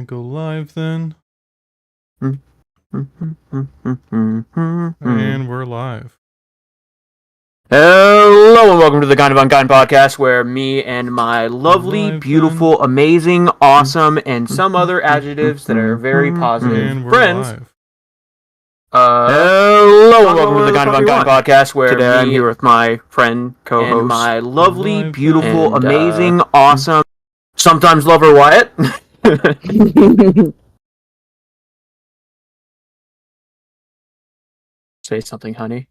go live then. And we're live. Hello and welcome to the Kind of Unkind podcast, where me and my lovely, beautiful, amazing, awesome, and some other adjectives that are very positive And we're friends. live. Hello and welcome to the Kind of Unkind podcast, where today I'm here with my friend, co-host, and my lovely, beautiful, amazing, awesome, sometimes lover Wyatt. Say something, honey.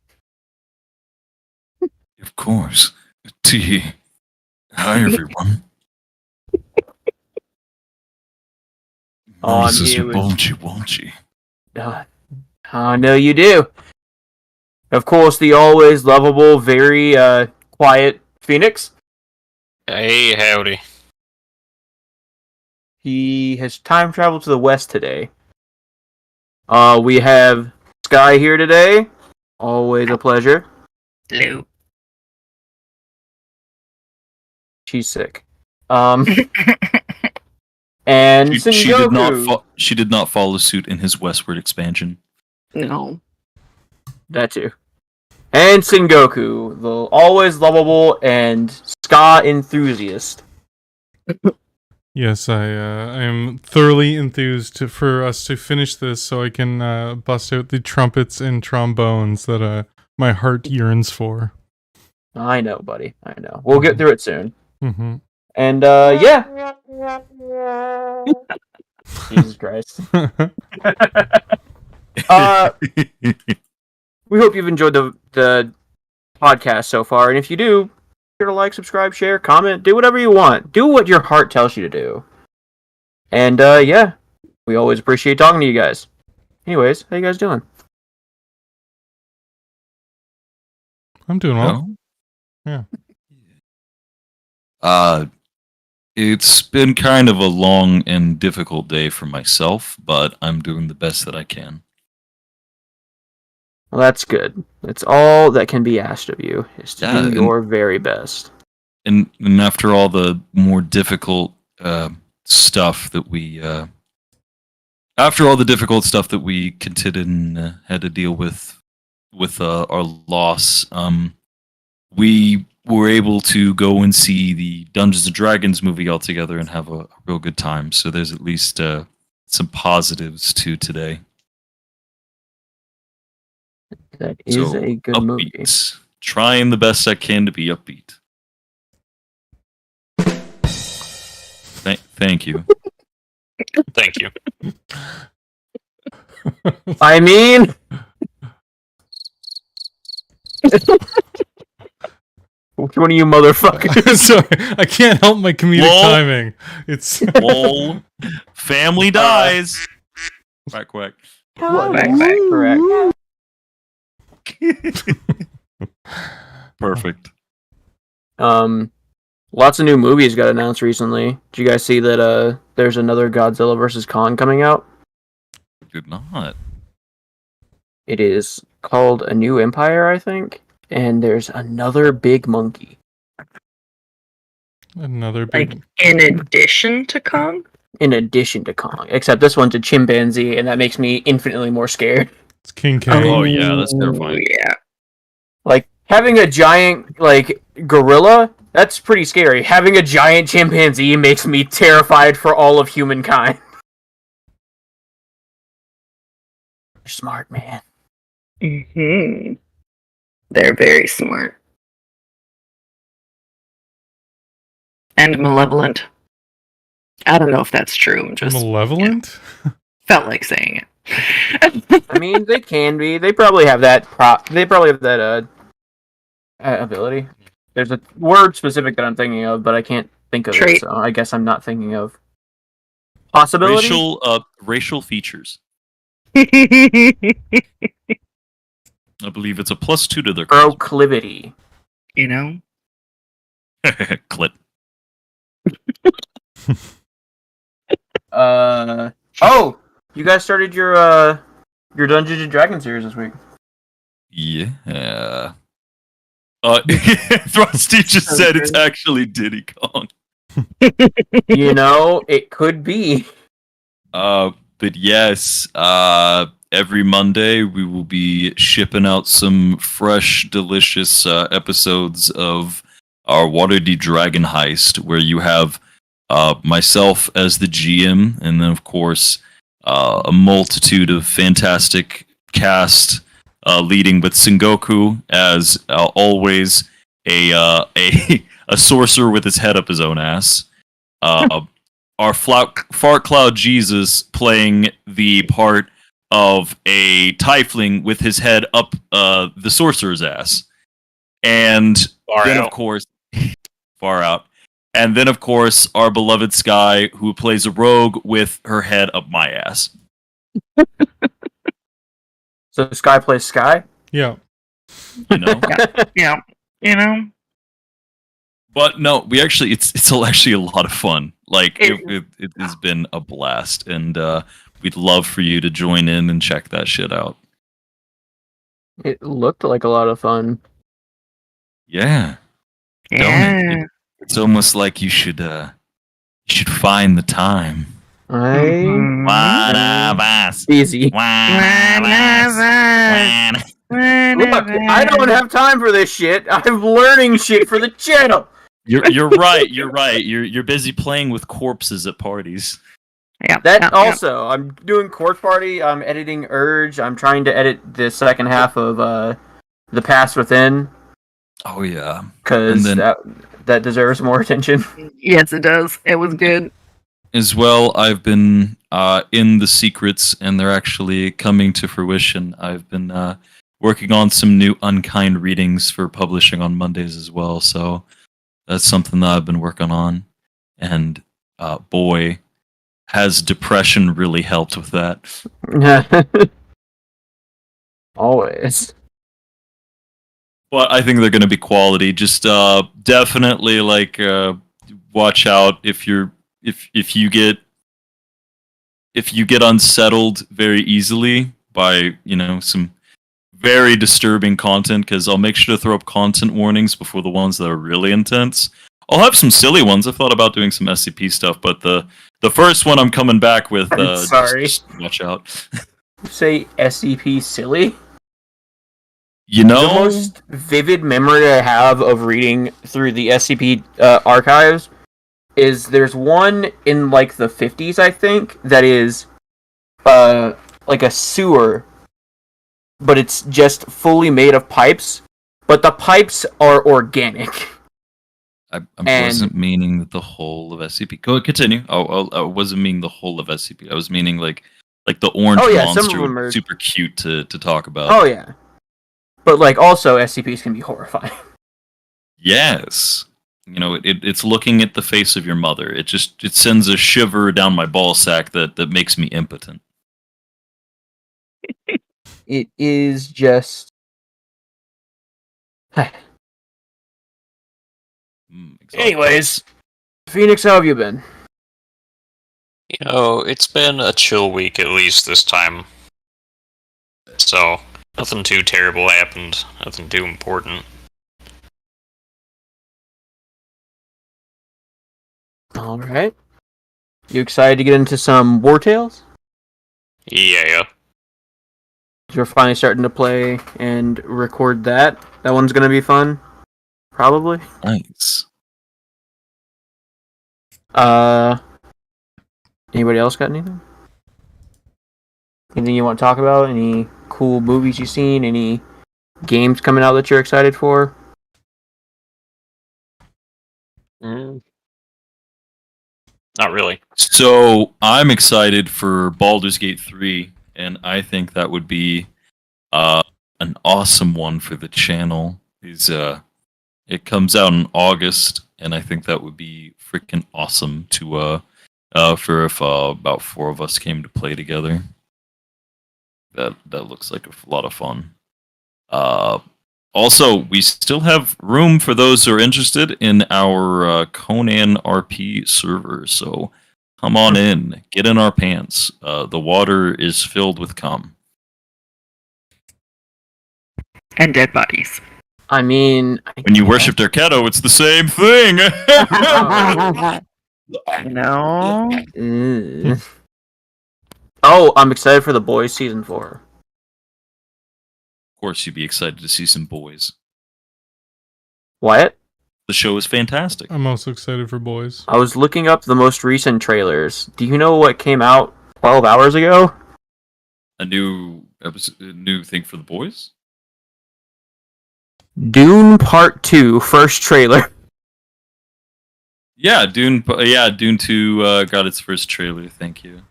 Of course. T. Hi, everyone. I'm this is here your with- Bolgy. I know you do. Of course, the always lovable, very quiet Phoenix. Hey, howdy. He has time traveled to the west today. We have Sky here today. Always a pleasure. Hello. She's sick. And She did not follow suit in his westward expansion. No. That too. And Sengoku, the always lovable and ska enthusiast. Yes, I am thoroughly enthused for us to finish this so I can bust out the trumpets and trombones that my heart yearns for. I know, buddy. I know. We'll get through it soon. Mm-hmm. And, yeah. Jesus Christ. We hope you've enjoyed the podcast so far, and if you do, be sure to like, subscribe, share, comment, do whatever you want. Do what your heart tells you to do. And, yeah, we always appreciate talking to you guys. Anyways, how you guys doing? I'm doing well. Yeah. It's been kind of a long and difficult day for myself, but I'm doing the best that I can. Well, that's good. That's all that can be asked of you, is to do your very best. And after all the more difficult stuff that we contended and had to deal with our loss, we were able to go and see the Dungeons and Dragons movie all together and have a real good time. So there's at least some positives to today. That is a good movie. Trying the best I can to be upbeat. Thank you. Thank you. I mean... Which one of you motherfuckers? Sorry, I can't help my comedic timing. It's Lol. Family dies. Quack quack. Correct. Perfect. Lots of new movies got announced recently. Did you guys see that there's another Godzilla vs. Kong coming out? Did not. It is called A New Empire, I think. And there's another big monkey. another big... Like, in addition to Kong? In addition to Kong. Except this one's a chimpanzee, and that makes me infinitely more scared. It's King K. Oh yeah, that's terrifying. Yeah. Like, having a giant, like, gorilla, that's pretty scary. Having a giant chimpanzee makes me terrified for all of humankind. You're smart, man. Mm-hmm. They're very smart. And malevolent. I don't know if that's true. I'm just Malevolent? felt like saying it. I mean, they can be. They probably have that ability. There's a word specific that I'm thinking of, but I can't think of Trait. it, so I guess I'm not thinking of possibility. Racial features. I believe it's a +2 to their Proclivity. You know? Clit. Oh, you guys started your Dungeons and Dragons series this week. Yeah. Thrusty just said it's actually Diddy Kong. You know, it could be. But yes, every Monday we will be shipping out some fresh, delicious episodes of our Waterdeep Dragon Heist, where you have myself as the GM, and then of course a multitude of fantastic cast, leading with Sengoku as always a sorcerer with his head up his own ass. Our Fart Cloud Jesus playing the part of a tiefling with his head up the sorcerer's ass. And Far then, out. of course, far out. And then, of course, our beloved Sky, who plays a rogue with her head up my ass. So Sky plays Sky? Yeah. You know? Yeah, you know. But no, we actually, it's actually a lot of fun. Like, It- it has been a blast. And we'd love for you to join in and check that shit out. It looked like a lot of fun. Yeah. Yeah. It's almost like you should find the time. Mhm. One of us. Easy. One of us. Look, I don't have time for this shit. I'm learning shit for the channel. You're right. You're right. You're busy playing with corpses at parties. Yeah. That yeah, also, I'm doing Court Party. I'm editing Urge. I'm trying to edit the second half of The Past Within Oh yeah. because And that deserves more attention. yeah. Yes, it does. It was good. As well, I've been in the secrets, and they're actually coming to fruition. I've been working on some new Unkind readings for publishing on Mondays as well. So that's something that I've been working on. And boy, has depression really helped with that. Always. But I think they're going to be quality. Just definitely like watch out if you get unsettled very easily by some very disturbing content, because I'll make sure to throw up content warnings before the ones that are really intense. I'll have some silly ones. I've thought about doing some SCP stuff, but the first one I'm coming back with. I'm sorry. Just watch out. Say SCP silly. You The know, most vivid memory I have of reading through the SCP archives is there's one in like the 50s, I think, that is like a sewer, but it's just fully made of pipes, but the pipes are organic. I And- wasn't meaning that the whole of SCP. Go continue. I wasn't meaning the whole of SCP. I was meaning like the orange Oh, yeah, some of monster them would are- be super cute to talk about. Oh yeah. But like also SCPs can be horrifying. Yes. It's looking at the face of your mother. It sends a shiver down my ball sack that makes me impotent. It is just Exhausting. Anyways, Phoenix, how have you been? it's been a chill week at least this time. So, nothing too terrible happened. Nothing too important. Alright. You excited to get into some War Tales? Yeah. You're finally starting to play and record that. That one's gonna be fun. Probably. Nice. Anybody else got anything? Anything you want to talk about? Any cool movies you've seen? Any games coming out that you're excited for? Not really. So I'm excited for Baldur's Gate 3, and I think that would be an awesome one for the channel. It comes out in August, and I think that would be freaking awesome to for if about 4 of us came to play together. That looks like a lot of fun. Also, we still have room for those who are interested in our Conan RP server, so come on in, get in our pants. The water is filled with cum. And dead bodies. I mean, When you worship Derketo, it's the same thing. No. Ugh. Oh, I'm excited for The Boys season 4. Of course, you'd be excited to see some boys. Wyatt? The show is fantastic. I'm also excited for boys. I was looking up the most recent trailers. Do you know what came out 12 hours ago? A new thing for the boys. Dune Part 2, first trailer. Yeah, Dune. Yeah, Dune 2 got its first trailer. Thank you.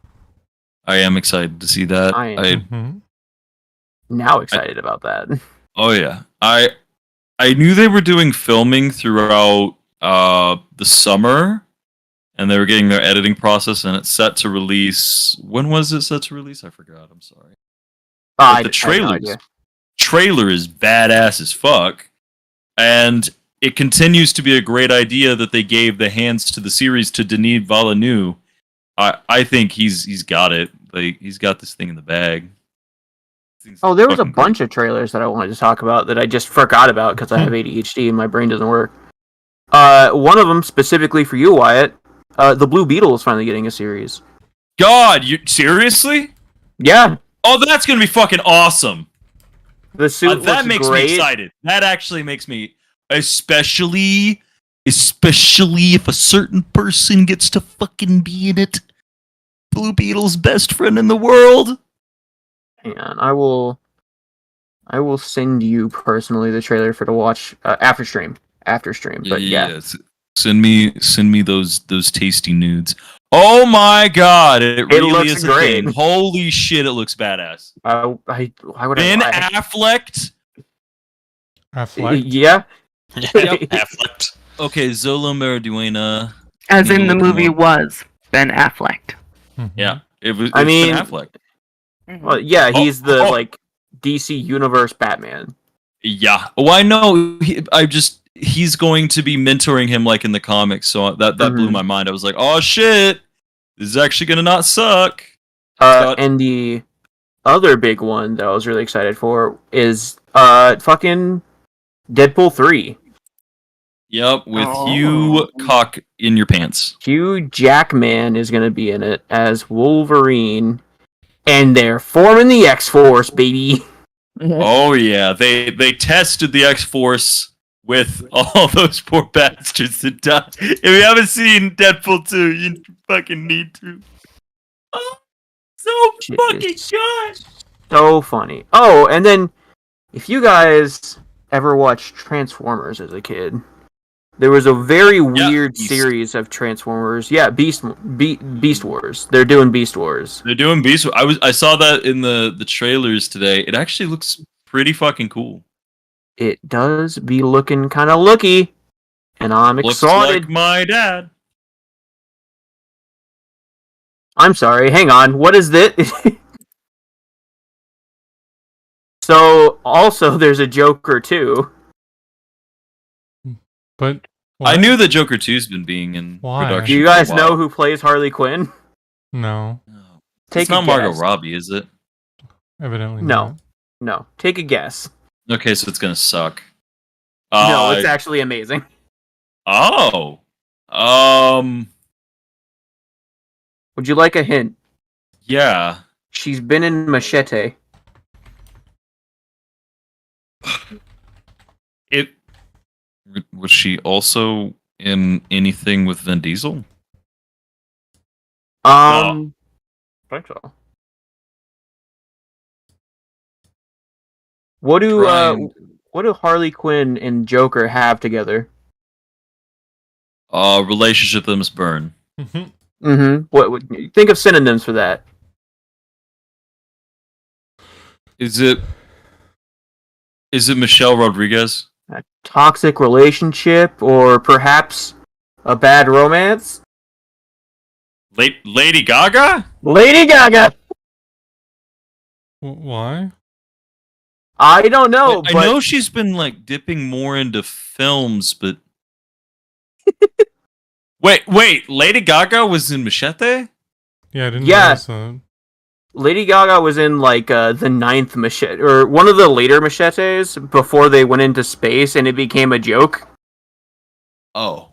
I am excited to see that. I am. Mhm. Now excited about that. Oh yeah, I knew they were doing filming throughout the summer, and they were getting their editing process, and it's set to release. When was it set to release? I forgot. I'm sorry. But the trailer is badass as fuck, and it continues to be a great idea that they gave the hands to the series to Denis Villeneuve. I think he's got it. Like, he's got this thing in the bag. Oh, there was a bunch of trailers that I wanted to talk about that I just forgot about because I have ADHD and my brain doesn't work. One of them specifically for you, Wyatt. The Blue Beetle is finally getting a series. God, you seriously? Yeah, Oh, that's gonna be fucking awesome. the suit That looks makes great. me excited. That actually makes me, especially if a certain person gets to fucking be in it. Blue Beetle's best friend in the world. Hang on, I will send you personally the trailer for to watch after stream. But yeah. Yes. Send me those tasty nudes. Oh my god, it really looks is great. a thing. Holy shit, it looks badass. Why would Ben I? Affleck. Affleck. Yeah. Yep. Affleck. Okay, Zola Mariduena. As in the Look movie more. was Ben Affleck. Mhm. Yeah, it's I mean- Ben Affleck. Well, yeah, he's the Oh. like DC Universe Batman. Yeah. Well, I know. He's going to be mentoring him like in the comics, so that blew Mhm. my mind. I was like, oh shit, this is actually gonna not suck. Scott? And the other big one that I was really excited for is fucking Deadpool 3. Yep, with Oh. Hugh Cock in your pants. Hugh Jackman is going to be in it as Wolverine, and they're forming the X-Force, baby. Oh yeah, they tested the X-Force with all those poor bastards that died. If you haven't seen Deadpool 2, you fucking need to. Oh, so fucking It's good. so funny. Oh, and then if you guys ever watched Transformers as a kid, there was a very weird Beast. series of Transformers. Yeah, Beast Wars. They're doing Beast Wars. They're doing Beast. I saw that in the trailers today. It actually looks pretty fucking cool. It does be looking kind of looky, and I'm Looks excited. like my dad. I'm sorry, hang on. What is this? So, also, there's a Joker too. But I what? knew that Joker 2's been being in Why? production. Do you for a guys while. know who plays Harley Quinn? No, No. Take It's not a Margot guess. Robbie, is it? evidently No. not. No, take a guess. Okay, so it's gonna suck. No, it's actually amazing. Oh. Would you like a hint? Yeah. She's been in Machete. It was she also in anything with Vin Diesel? I think so. What do Trying- what do Harley Quinn and Joker have together? Relationship that must burn. Mhm. Mm-hmm. What think of synonyms for that? Is it Michelle Rodriguez? A toxic relationship, or perhaps a bad romance? Lady Gaga? Lady Gaga. Why? I don't know, I but know she's been like dipping more into films, but wait, Lady Gaga was in Machete? Yeah, I didn't Yeah. notice that. Lady Gaga was in like the 9th Machete, or one of the later Machetes before they went into space and it became a joke. Oh.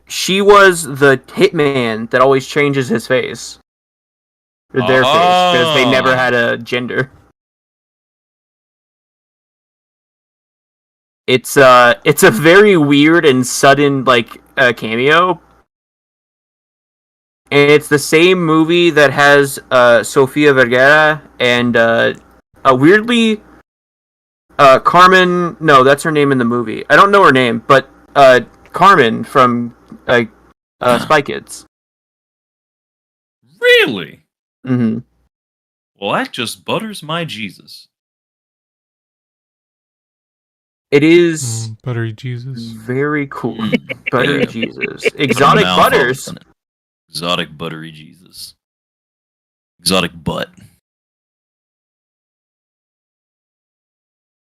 She was the hitman that always changes his face. Or their face, because they never had a gender. It's a very weird and sudden cameo. And it's the same movie that has Sofia Vergara and weirdly Carmen. No, that's her name in the movie. I don't know her name, but Carmen from Spy Kids. Really? Mm-hmm. Well, that just butters my Jesus. It is Buttery Jesus. very cool. Mm. Buttery Yeah. Jesus. Exotic Mouth all of a butters. sudden. Exotic buttery Jesus. Exotic butt.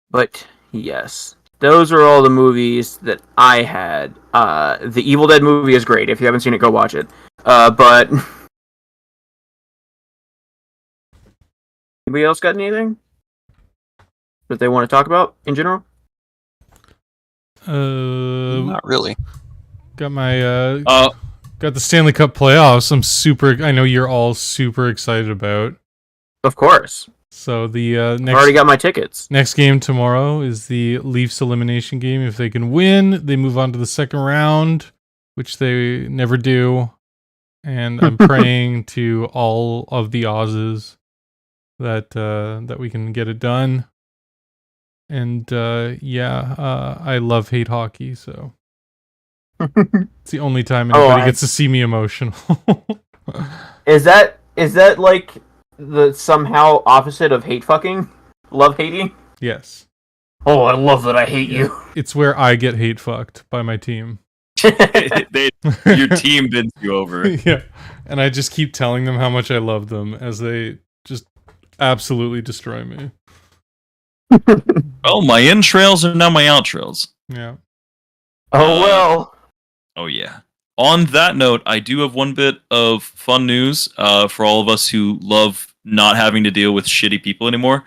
But yes, those are all the movies that I had. The Evil Dead movie is great. If you haven't seen it, go watch it. But anybody else got anything that they want to talk about in general? Not really. Got my got the Stanley Cup playoffs. I know you're all super excited about. Of course. So the I've already got my tickets. next game tomorrow is the Leafs elimination game. If they can win, they move on to the second round, which they never do. And I'm praying to all of the Aussies that we can get it done. And I love hate hockey, so it's the only time anybody gets to see me emotional. Is that like the somehow opposite of hate fucking? Love hating? Yes. Oh, I love that I hate you. It's where I get hate fucked by my team. Your team bends you over. Yeah. And I just keep telling them how much I love them as they just absolutely destroy me. Oh, my in trails are now my out trails. Yeah. Oh well. Oh yeah. On that note, I do have one bit of fun news for all of us who love not having to deal with shitty people anymore.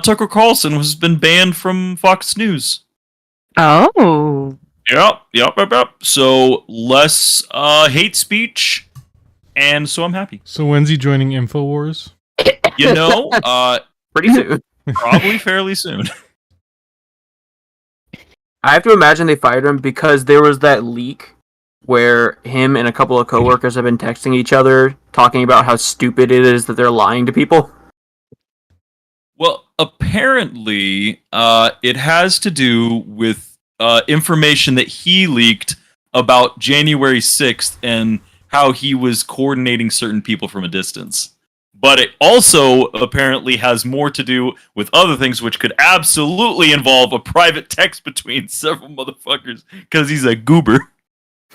Tucker Carlson has been banned from Fox News. Oh. Yep. So less hate speech, and so I'm happy. So when's he joining InfoWars? You know, Pretty soon. probably fairly soon. I have to imagine they fired him because there was that leak where him and a couple of coworkers have been texting each other talking about how stupid it is that they're lying to people. Well, apparently, it has to do with information that he leaked about January 6th and how he was coordinating certain people from a distance. But it also apparently has more to do with other things, which could absolutely involve a private text between several motherfuckers, because he's a goober.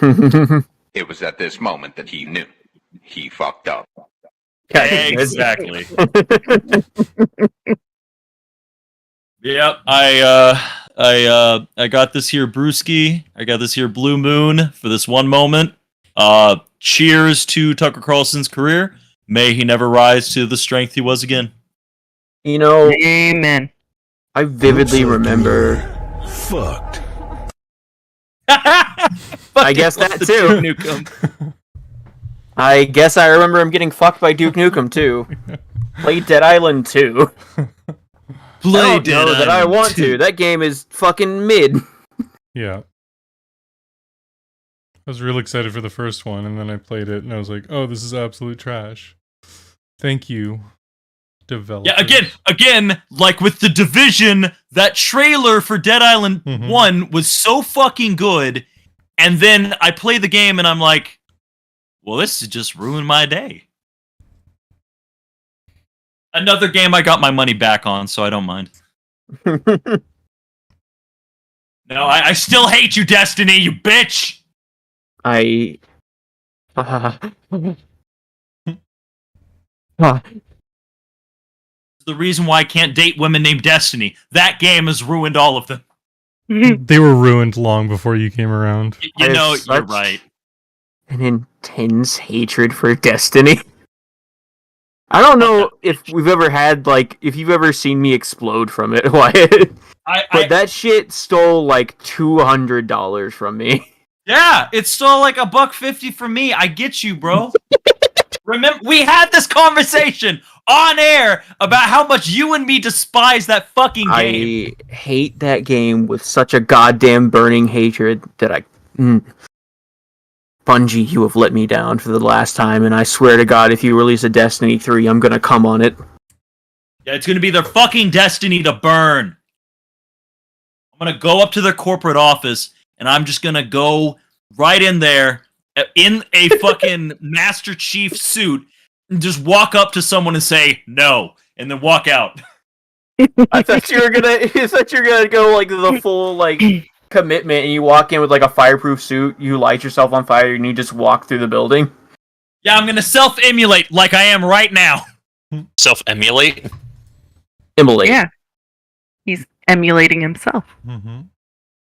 It was at this moment that he knew. He fucked up. Exactly. Yep, I got this here brewski. I got this here Blue Moon for this one moment. Cheers to Tucker Carlson's career. May he never rise to the strength he was again. You know, Amen. I vividly remember. Fucked. I guess that too. I guess I remember him getting fucked by Duke Nukem too. Play Dead Island 2. Play I don't know that I want to. That game is fucking mid. Yeah. I was real excited for the first one, and then I played it, and I was like, oh, this is absolute trash. Thank you, developers. Yeah, again, like with The Division, that trailer for Dead Island 1 was so fucking good, and then I play the game, and I'm like, well, this has just ruined my day. Another game I got my money back on, so I don't mind. No, I still hate you, Destiny, you bitch! The reason why I can't date women named Destiny. That game has ruined all of them. They were ruined long before you came around. You know, you're such right. An intense hatred for Destiny. I don't know if we've ever had, if you've ever seen me explode from it, Wyatt. But that shit stole, $200 from me. Yeah, it's still $150 from me. I get you, bro. Remember, we had this conversation on air about how much you and me despise that fucking game. I hate that game with such a goddamn burning hatred that Bungie, you have let me down for the last time, and I swear to God, if you release a Destiny 3, I'm gonna come on it. Yeah, it's gonna be their fucking destiny to burn. I'm gonna go up to their corporate office, and I'm just gonna go right in there in a fucking Master Chief suit and just walk up to someone and say no, and then walk out. I thought you were gonna go like the full like commitment, and you walk in with like a fireproof suit, you light yourself on fire, and you just walk through the building. Yeah, I'm gonna self-emulate like I am right now. Self-emulate? Immolate. Yeah. He's emulating himself. Mm-hmm.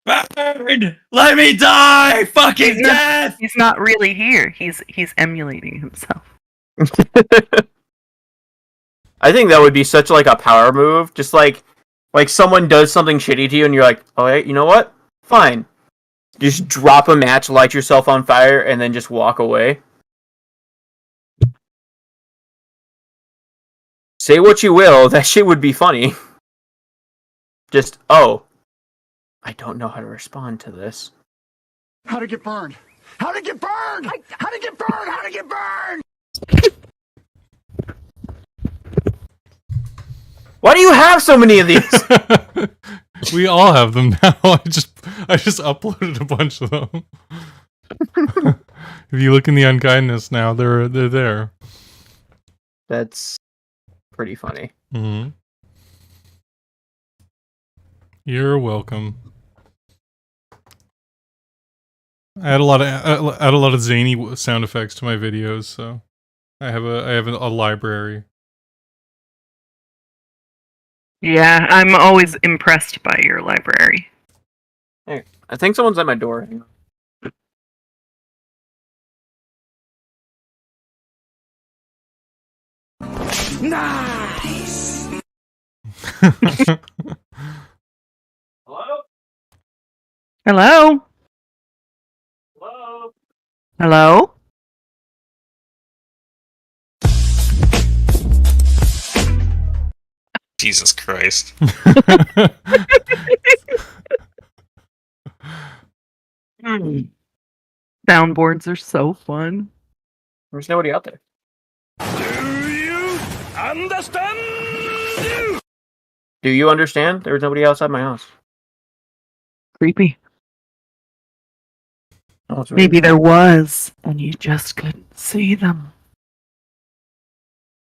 Burn! Let me die! Fucking death! He's not really here. He's emulating himself. I think that would be such like a power move. Just like someone does something shitty to you, and you're like, "Oh, yeah, you know what? Fine." Just drop a match, light yourself on fire, and then just walk away. Say what you will, that shit would be funny. Just, oh, I don't know how to respond to this. How to get burned? How to get burned? How to get burned? How to get burned? Why do you have so many of these? We all have them now. I just uploaded a bunch of them. If you look in the unkindness now, they're there. That's pretty funny. Mm-hmm. You're welcome. I add a lot of zany sound effects to my videos, so I have a library. Yeah, I'm always impressed by your library. Hey, I think someone's at my door. Hang on. Nice. Hello? Hello? Hello? Hello? Jesus Christ. Soundboards are so fun. There's nobody out there. Do you understand? Do you understand? There's nobody outside my house. Creepy. Oh, it's Maybe there was, and you just couldn't see them.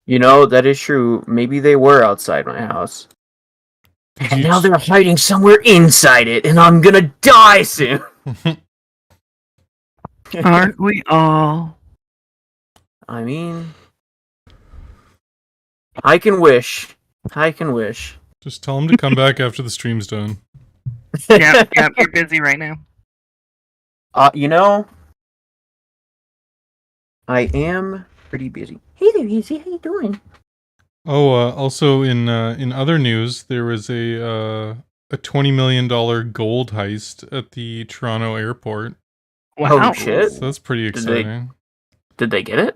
You know, that is true. Maybe they were outside my house. And now they're hiding somewhere inside it, and I'm gonna die soon! Aren't we all? I mean... I can wish. I can wish. Just tell them to come back after the stream's done. Yep, you're busy right now. You know... I am pretty busy. Hey there, Easy. How you doing? Oh, also in other news, there was a $20 million gold heist at the Toronto airport. Wow. Oh, shit. So that's pretty Did they- exciting. Did they get it?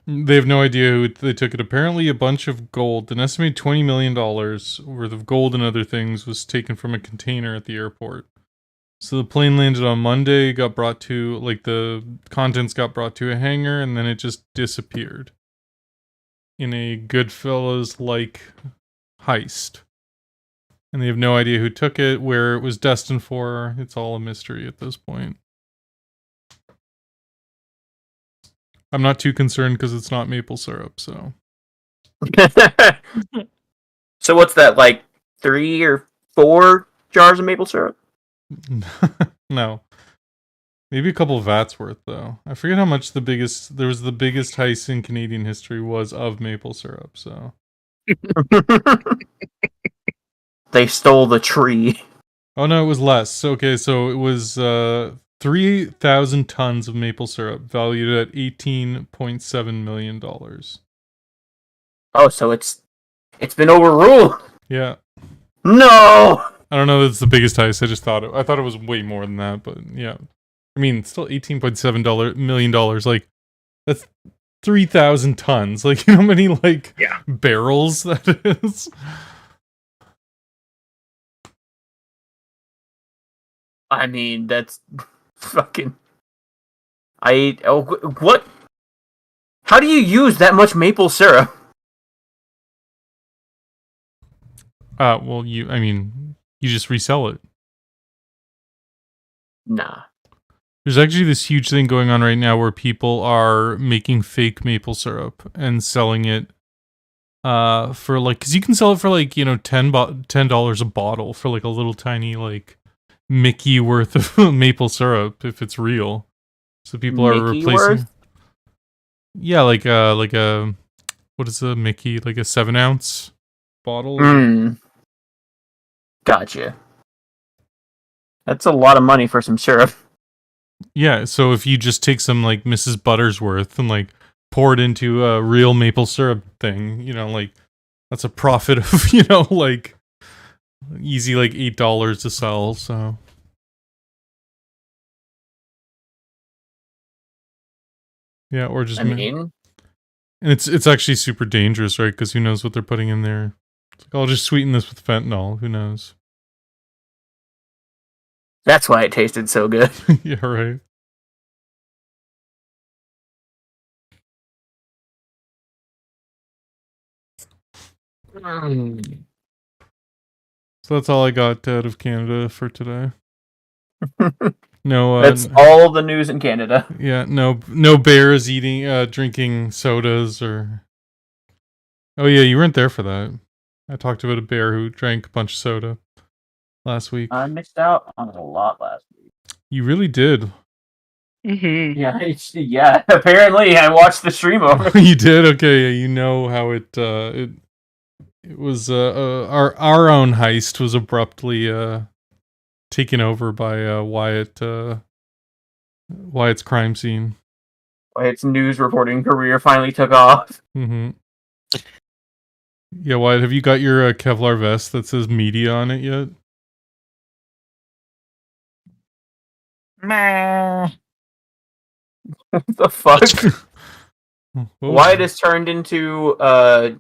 They have no idea who they took it. Apparently, a bunch of gold, an estimated $20 million worth of gold and other things, was taken from a container at the airport. So the plane landed on Monday, got brought to, like, the contents got brought to a hangar, and then it just disappeared. In a Goodfellas-like heist. And they have no idea who took it, where it was destined for. It's all a mystery at this point. I'm not too concerned because it's not maple syrup, so. So what's that, like 3 or 4 jars of maple syrup? No. Maybe a couple of vats worth, though. I forget how much the biggest heist in Canadian history was of maple syrup, so. They stole the tree. Oh no, it was less. Okay, so it was 3,000 tons of maple syrup, valued at $18.7 million. Oh, so it's been overruled. Yeah. No. I don't know if it's the biggest heist. I thought it was way more than that, but yeah. I mean, still $18.7 million. Like, 3,000 tons. Like, you know how many, like, Yeah. barrels that is? I mean, that's fucking. What? How do you use that much maple syrup? Well, you just resell it. Nah. There's actually this huge thing going on right now where people are making fake maple syrup and selling it for like, because you can sell it for like, you know, $10 a bottle for like a little tiny like Mickey worth of maple syrup if it's real. So people are Mickey replacing. worth? Yeah, like a what is a Mickey, like a 7-ounce bottle? Gotcha. That's a lot of money for some syrup. Yeah, so if you just take some like Mrs. Buttersworth and like pour it into a real maple syrup thing, you know, like that's a profit of, you know, like easy like $8 to sell, so yeah, or just I and mean, it's actually super dangerous, right? Because who knows what they're putting in there? It's like, I'll just sweeten this with fentanyl. Who knows? that's why it tasted so good. Yeah, right. So that's all I got out of Canada for today. No, That's all the news in Canada. yeah, no bears drinking sodas or. Oh yeah, you weren't there for that. I talked about a bear who drank a bunch of soda last week. I missed out on a lot last week. You really did. Mm-hmm. Yeah. Apparently, I watched the stream over. You did? Okay, yeah, you know how it was our own heist was abruptly taken over by Wyatt's crime scene. Its news reporting career finally took off. Mm-hmm. Yeah, Wyatt, have you got your Kevlar vest that says media on it yet? What the fuck? What was Wyatt that? has turned into a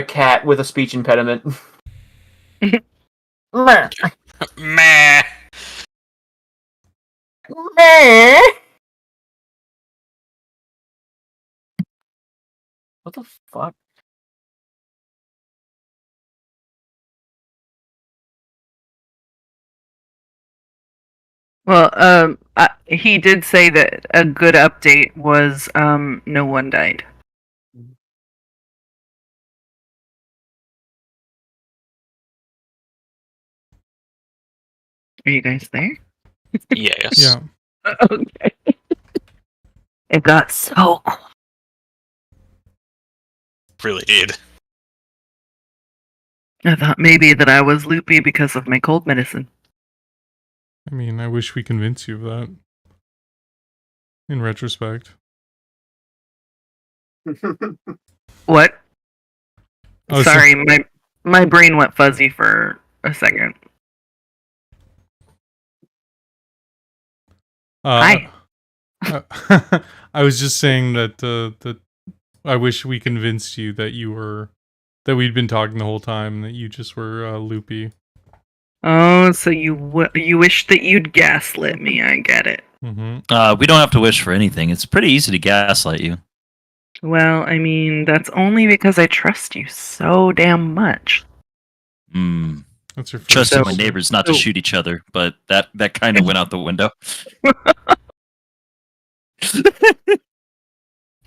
cat with a speech impediment. Meh. Meh. Meh. What the fuck? Well, he did say that a good update was no one died. Are you guys there? Yes. Yeah. Okay. It got so quiet. Really did. I thought maybe that I was loopy because of my cold medicine. I mean, I wish we convinced you of that. In retrospect. What? Oh, Sorry, my brain went fuzzy for a second. Hi. I was just saying that that I wish we convinced you that we'd been talking the whole time and that you just were loopy. Oh, so you wish that you'd gaslit me. I get it. Mm-hmm. We don't have to wish for anything. It's pretty easy to gaslight you. Well, I mean, that's only because I trust you so damn much. That's your first Trusting my episode. neighbors not to shoot each other, but that kind of went out the window.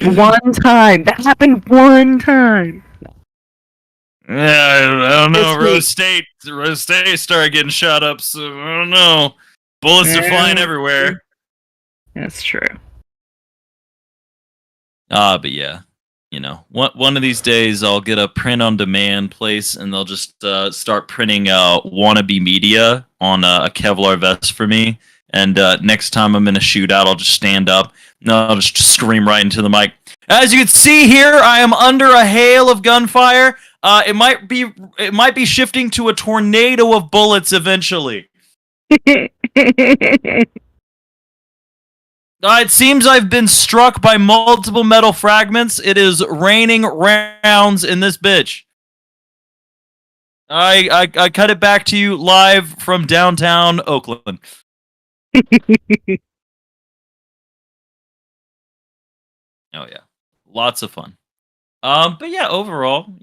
One time. That happened one time. Yeah, I don't know. This Rose State started getting shot up, so I don't know. Bullets are flying everywhere. That's true. But yeah, you know, one of these days I'll get a print-on-demand place, and they'll just start printing wannabe media on a Kevlar vest for me. And next time I'm in a shootout, I'll just stand up and I'll just scream right into the mic. As you can see here, I am under a hail of gunfire. It might be shifting to a tornado of bullets eventually. It seems I've been struck by multiple metal fragments. It is raining rounds in this bitch. I cut it back to you live from downtown Oakland. Oh yeah, lots of fun. But yeah, overall,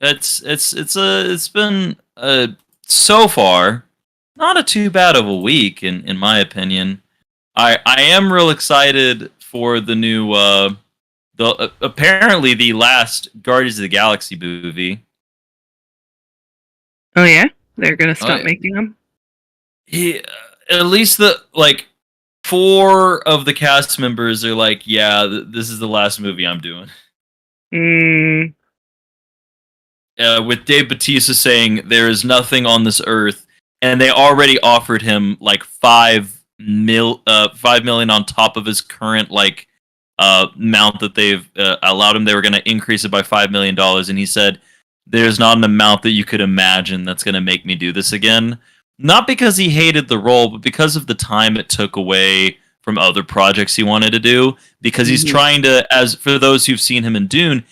it's been so far not a too bad of a week in my opinion. I am real excited for the new apparently the last Guardians of the Galaxy movie. Oh yeah, they're gonna stop yeah. making them. Yeah, at least the 4 of the cast members are like, yeah, this is the last movie I'm doing. With Dave Bautista saying there is nothing on this earth, and they already offered him like $5 million on top of his current amount that they've allowed him. They were going to increase it by $5 million, and he said, "There's not an amount that you could imagine that's going to make me do this again." Not because he hated the role, but because of the time it took away from other projects he wanted to do. Because he's trying to, as for those who've seen him in Dune,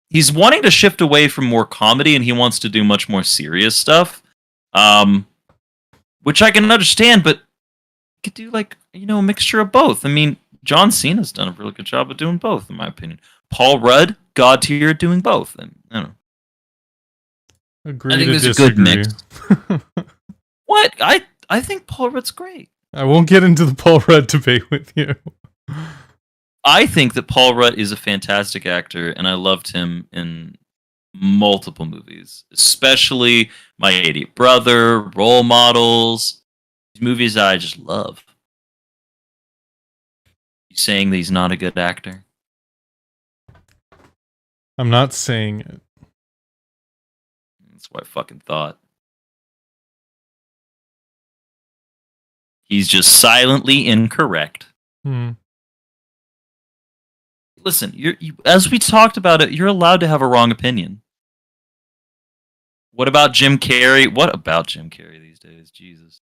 he's wanting to shift away from more comedy and he wants to do much more serious stuff. Which I can understand, but you could do a mixture of both. I mean, John Cena's done a really good job of doing both, in my opinion. Paul Rudd, God tier, doing both. And I don't know. Agree I think to there's disagree. a good mix. What? I think Paul Rudd's great. I won't get into the Paul Rudd debate with you. I think that Paul Rudd is a fantastic actor, and I loved him in multiple movies, especially My Idiot Brother, Role Models. These movies I just love. You saying that he's not a good actor? I'm not saying it. That's what I fucking thought. He's just silently incorrect. Listen, as we talked about it, you're allowed to have a wrong opinion. What about Jim Carrey? What about Jim Carrey these days? Jesus.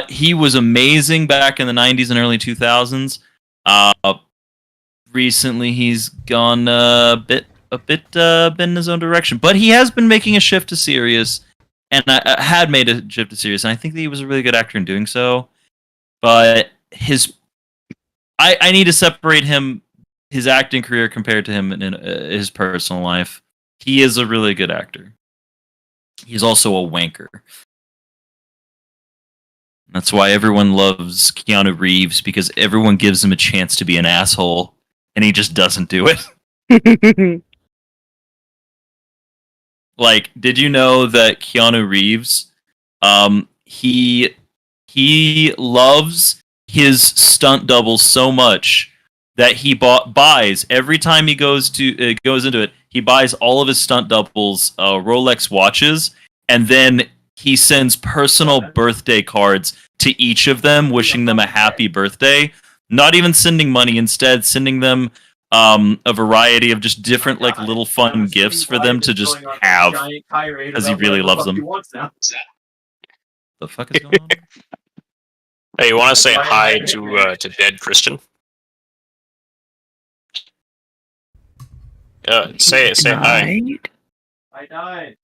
He was amazing back in the 90s and early 2000s. Recently, he's gone a bit been in his own direction, but he has been making a shift to serious, and had made a shift to serious, and I think that he was a really good actor in doing so. But I need to separate his acting career compared to him in his personal life. He is a really good actor. He's also a wanker. That's why everyone loves Keanu Reeves, because everyone gives him a chance to be an asshole, and he just doesn't do it. Did you know that Keanu Reeves, he loves his stunt double so much that he buys every time he goes into it. He buys all of his stunt doubles Rolex watches, and then he sends personal birthday cards to each of them, wishing them a happy birthday. Not even sending money, instead sending them a variety of just different little fun gifts for them to just have, because he really loves them. The fuck is going on? Hey, you want to say hi to dead Christian? Say hi. I died.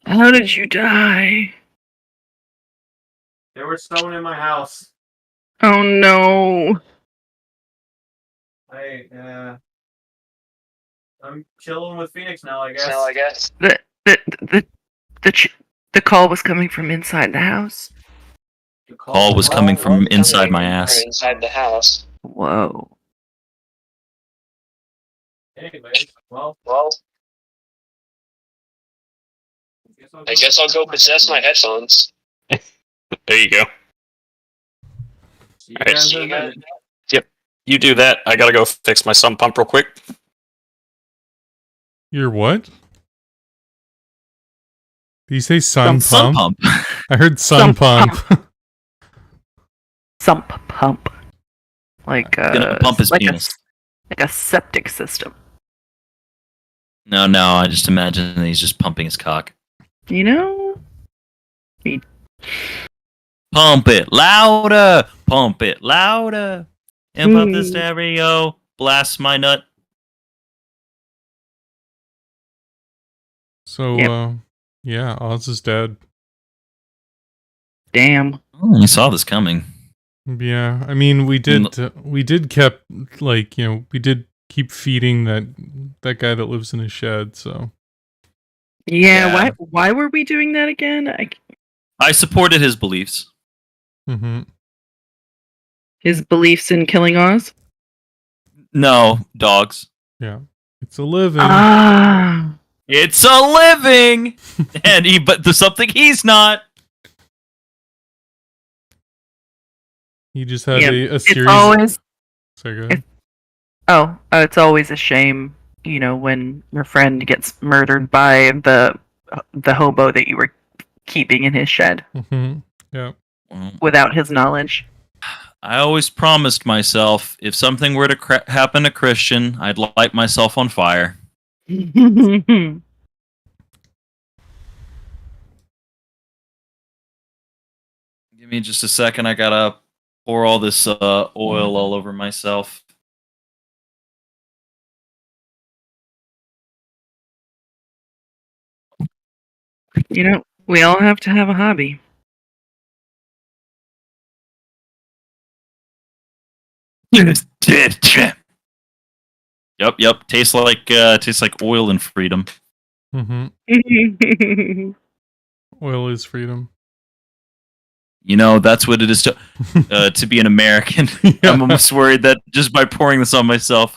How did you die? There was someone in my house. Oh no. I'm chilling with Phoenix now, I guess. The call was coming from inside the house. The call was coming from inside my ass. Inside the house. Whoa. Anyways, well, I guess I'll go possess my headphones. There you go. Alright, see you guys. Yep, you do that. I gotta go fix my sump pump real quick. Your what? Did you say sun Sun pump? pump. I heard sun pump. Sump pump. Gonna pump his penis. Like a septic system. No, I just imagine that he's just pumping his cock. You know? Pump it louder! pump it louder, and pump the stereo, blast my nut. So, Yep. yeah, Oz is dead. Damn. Oh, you saw this coming. Yeah, I mean, we did kept like, we did keep feeding that guy that lives in his shed. So Yeah. Why were we doing that again? I supported his beliefs. His beliefs in killing Oz. No, dogs. Yeah, it's a living. Ah. It's a living, but there's something he's not. He just had a series. It's always. Sorry, go ahead. It's always a shame, when your friend gets murdered by the hobo that you were keeping in his shed Yeah. without his knowledge. I always promised myself if something were to happen to Christian, I'd light myself on fire. Yep. Give me just a second. I gotta pour all this oil all over myself. We all have to have a hobby. Yep. Tastes like oil and freedom. Oil is freedom. That's what it is to be an American. Yeah. I'm almost worried that just by pouring this on myself,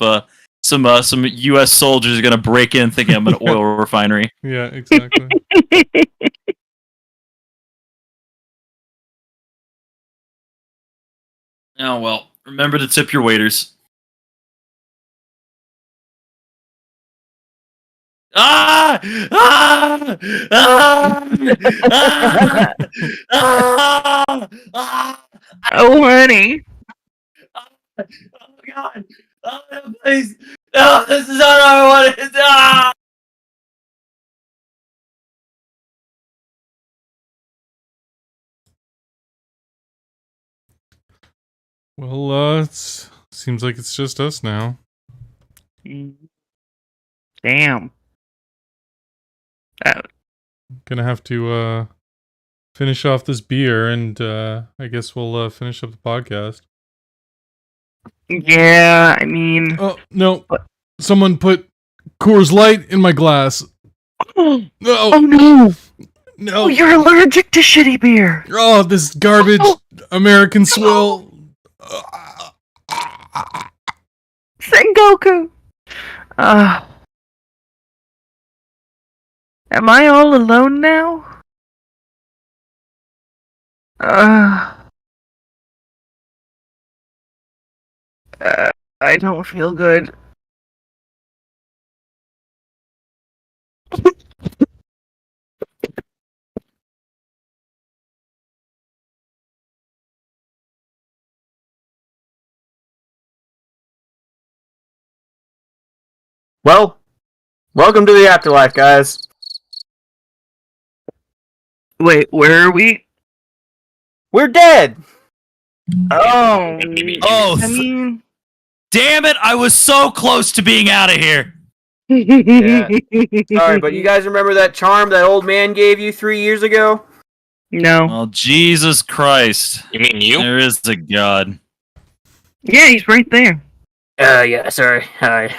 some U.S. soldiers are gonna break in thinking I'm an oil refinery. Yeah, exactly. Oh well, remember to tip your waiters. Ah! Ah! Ah! Ah! Ah! Ah! Oh, honey. Oh God! Oh no, please! No, this is not how I want it. Ah! Well, seems like it's just us now. Damn. Gonna have to finish off this beer, and I guess we'll finish up the podcast. Yeah, I mean. Oh no! What? Someone put Coors Light in my glass. Oh No! no! No! Oh, you're allergic to shitty beer. Oh, this garbage American swill. Sengoku. Am I all alone now? I don't feel good. Well, welcome to the afterlife, guys. Wait, where are we? We're dead. Oh, Oh, I mean. damn it! I was so close to being out of here. Yeah. Sorry, but you guys remember that charm that old man gave you 3 years ago? No. Oh, Jesus Christ! You mean you? There is a God. Yeah, he's right there. Yeah, sorry. Hi.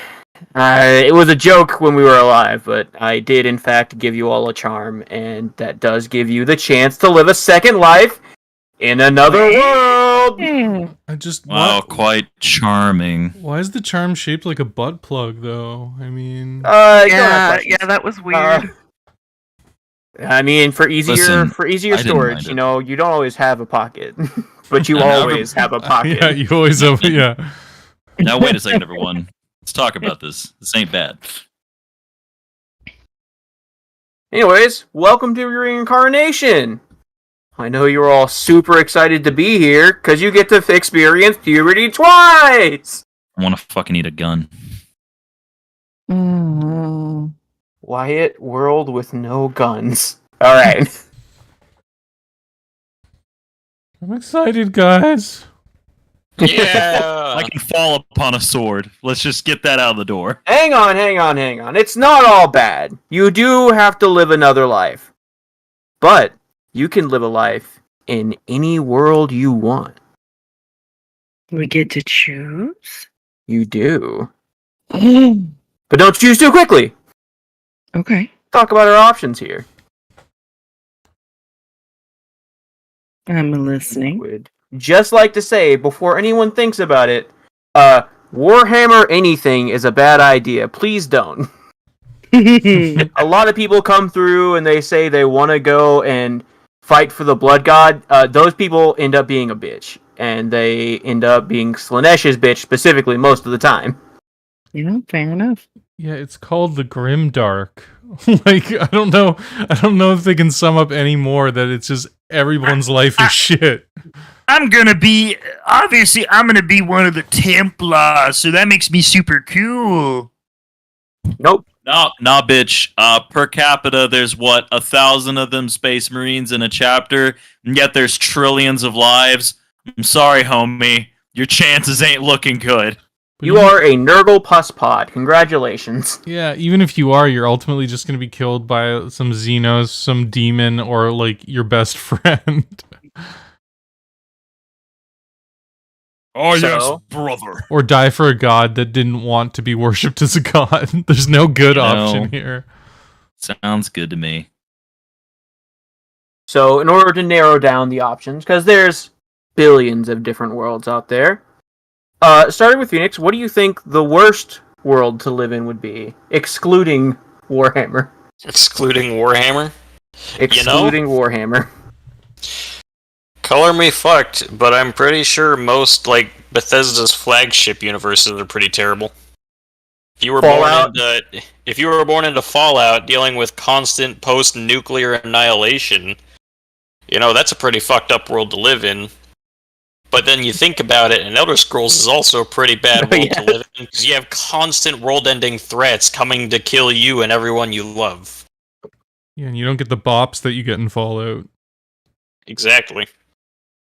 It was a joke when we were alive, but I did in fact give you all a charm, and that does give you the chance to live a second life in another world! I just Wow, quite charming. Why is the charm shaped like a butt plug, though? I mean, Yeah, that was weird. I mean, for easier Listen, I didn't storage, mind you it. know, you don't always have a pocket, but you Now, always have a pocket. yeah, you always have, yeah. Now wait a second, everyone. Let's talk about this. This ain't bad. Anyways, welcome to Reincarnation. I know you're all super excited to be here because you get to experience puberty twice. I want to fucking eat a gun. Wyatt, world with no guns. All right. I'm excited, guys. Yeah. I can fall upon a sword. Let's just get that out of the door. Hang on. It's not all bad. You do have to live another life. But you can live a life in any world you want. We get to choose? You do. But don't choose too quickly. Okay. Talk about our options here. I'm listening. Would just like to say, before anyone thinks about it, Warhammer anything is a bad idea. Please don't. A lot of people come through and they say they want to go and fight for the Blood God. Those people end up being a bitch. And they end up being Slanesh's bitch specifically most of the time. Fair enough. Yeah, it's called the Grimdark. Like, I don't know if they can sum up any more that it's just everyone's life is shit. I'm gonna be one of the Templars, so that makes me super cool. Nope. Nah, bitch. Per capita, there's 1,000 of them Space Marines in a chapter, and yet there's trillions of lives. I'm sorry, homie. Your chances ain't looking good. You are a Nurgle pus pod. Congratulations. Yeah, even if you are, you're ultimately just going to be killed by some Xenos, some demon, or like your best friend. Oh, So- brother. Or die for a god that didn't want to be worshipped as a god. There's no good option here. Sounds good to me. So, in order to narrow down the options, because there's billions of different worlds out there, starting with Phoenix, what do you think the worst world to live in would be, excluding Warhammer? Excluding Warhammer? Excluding Warhammer. Color me fucked, but I'm pretty sure most, like, Bethesda's flagship universes are pretty terrible. If you were born into Fallout, dealing with constant post-nuclear annihilation, that's a pretty fucked up world to live in. But then you think about it, and Elder Scrolls is also a pretty bad world to live in, because you have constant world-ending threats coming to kill you and everyone you love. Yeah, and you don't get the bops that you get in Fallout. Exactly.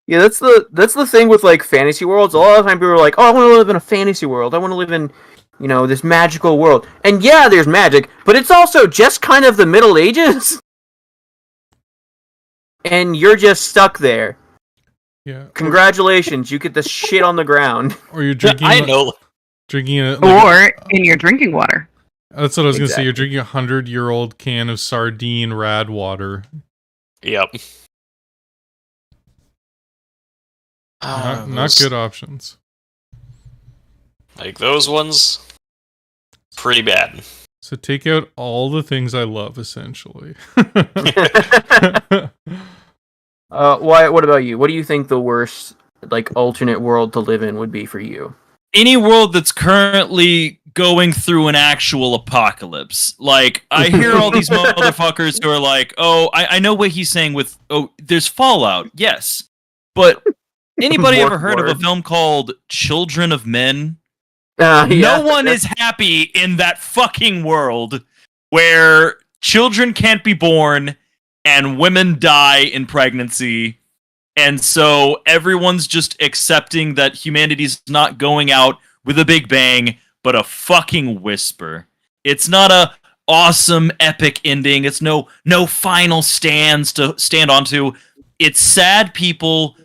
Yeah, that's the thing with, like, fantasy worlds. A lot of time people are like, oh, I want to live in a fantasy world. I want to live in, this magical world. And yeah, there's magic, but it's also just kind of the Middle Ages. And you're just stuck there. Yeah. Congratulations, you get the shit on the ground. Or you're drinking. I know. Drinking it. Or in your drinking water. That's what I was gonna say. You're Exactly. drinking 100-year-old can of sardine rad water. Yep. Not good options. Like, those ones, pretty bad. So take out all the things I love, essentially. What about you? What do you think the worst, like, alternate world to live in would be for you? Any world that's currently going through an actual apocalypse. Like, I hear all these motherfuckers who are like, oh, I know what he's saying with, oh, there's Fallout, yes. But anybody ever heard of a film called Children of Men? No one is happy in that fucking world where children can't be born and women die in pregnancy. And so everyone's just accepting that humanity's not going out with a big bang, but a fucking whisper. It's not a awesome epic ending. It's no final stands to stand onto. It's sad people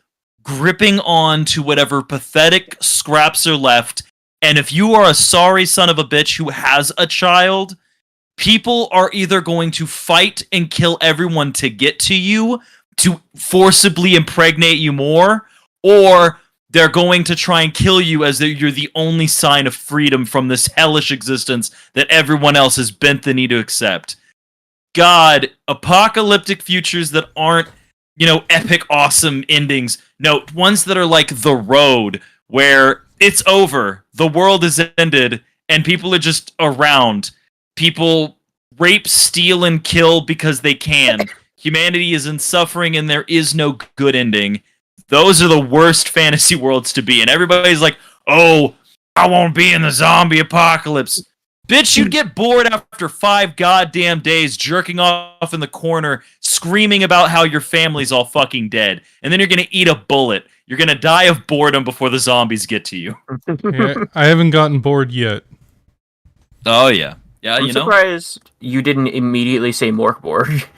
gripping on to whatever pathetic scraps are left. And if you are a sorry son of a bitch who has a child, people are either going to fight and kill everyone to get to you, to forcibly impregnate you more, or they're going to try and kill you as you're the only sign of freedom from this hellish existence that everyone else has bent the knee to accept. God, apocalyptic futures that aren't, epic, awesome endings. No, ones that are like The Road, where it's over, the world is ended, and people are just around. People rape, steal, and kill because they can. Humanity is in suffering and there is no good ending. Those are the worst fantasy worlds to be in. Everybody's like, oh, I won't be in the zombie apocalypse. Bitch, you'd get bored after 5 goddamn days jerking off in the corner, screaming about how your family's all fucking dead. And then you're gonna eat a bullet. You're gonna die of boredom before the zombies get to you. Yeah, I haven't gotten bored yet. Oh yeah, yeah. I'm You know. surprised you didn't immediately say Morkborg.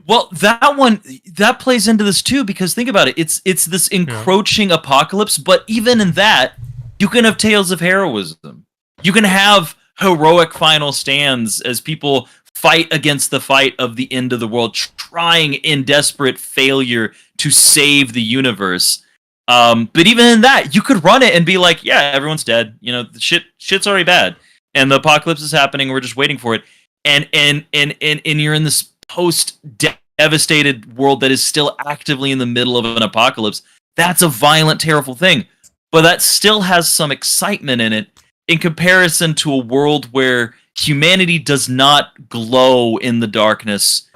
Well, that plays into this too, because think about it. It's this encroaching apocalypse, but even in that, you can have tales of heroism. You can have heroic final stands as people fight against the fight of the end of the world, trying in desperate failure to save the universe. But even in that, you could run it and be like, yeah, everyone's dead. You know, the shit's already bad, and the apocalypse is happening. We're just waiting for it, and you're in this post-devastated world that is still actively in the middle of an apocalypse. That's a violent, terrible thing, but that still has some excitement in it in comparison to a world where humanity does not glow in the darkness.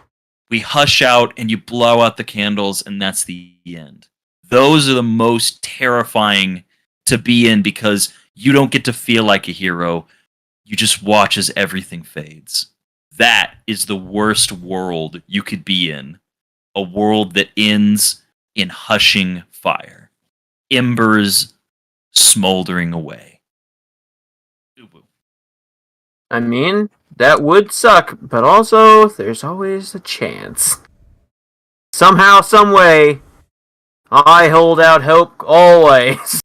We hush out and you blow out the candles, and that's the end. Those are the most terrifying to be in, because you don't get to feel like a hero. You just watch as everything fades. That is the worst world you could be in. A world that ends in hushing fire. Embers smoldering away. I mean, that would suck, but also, there's always a chance. Somehow, some way, I hold out hope always.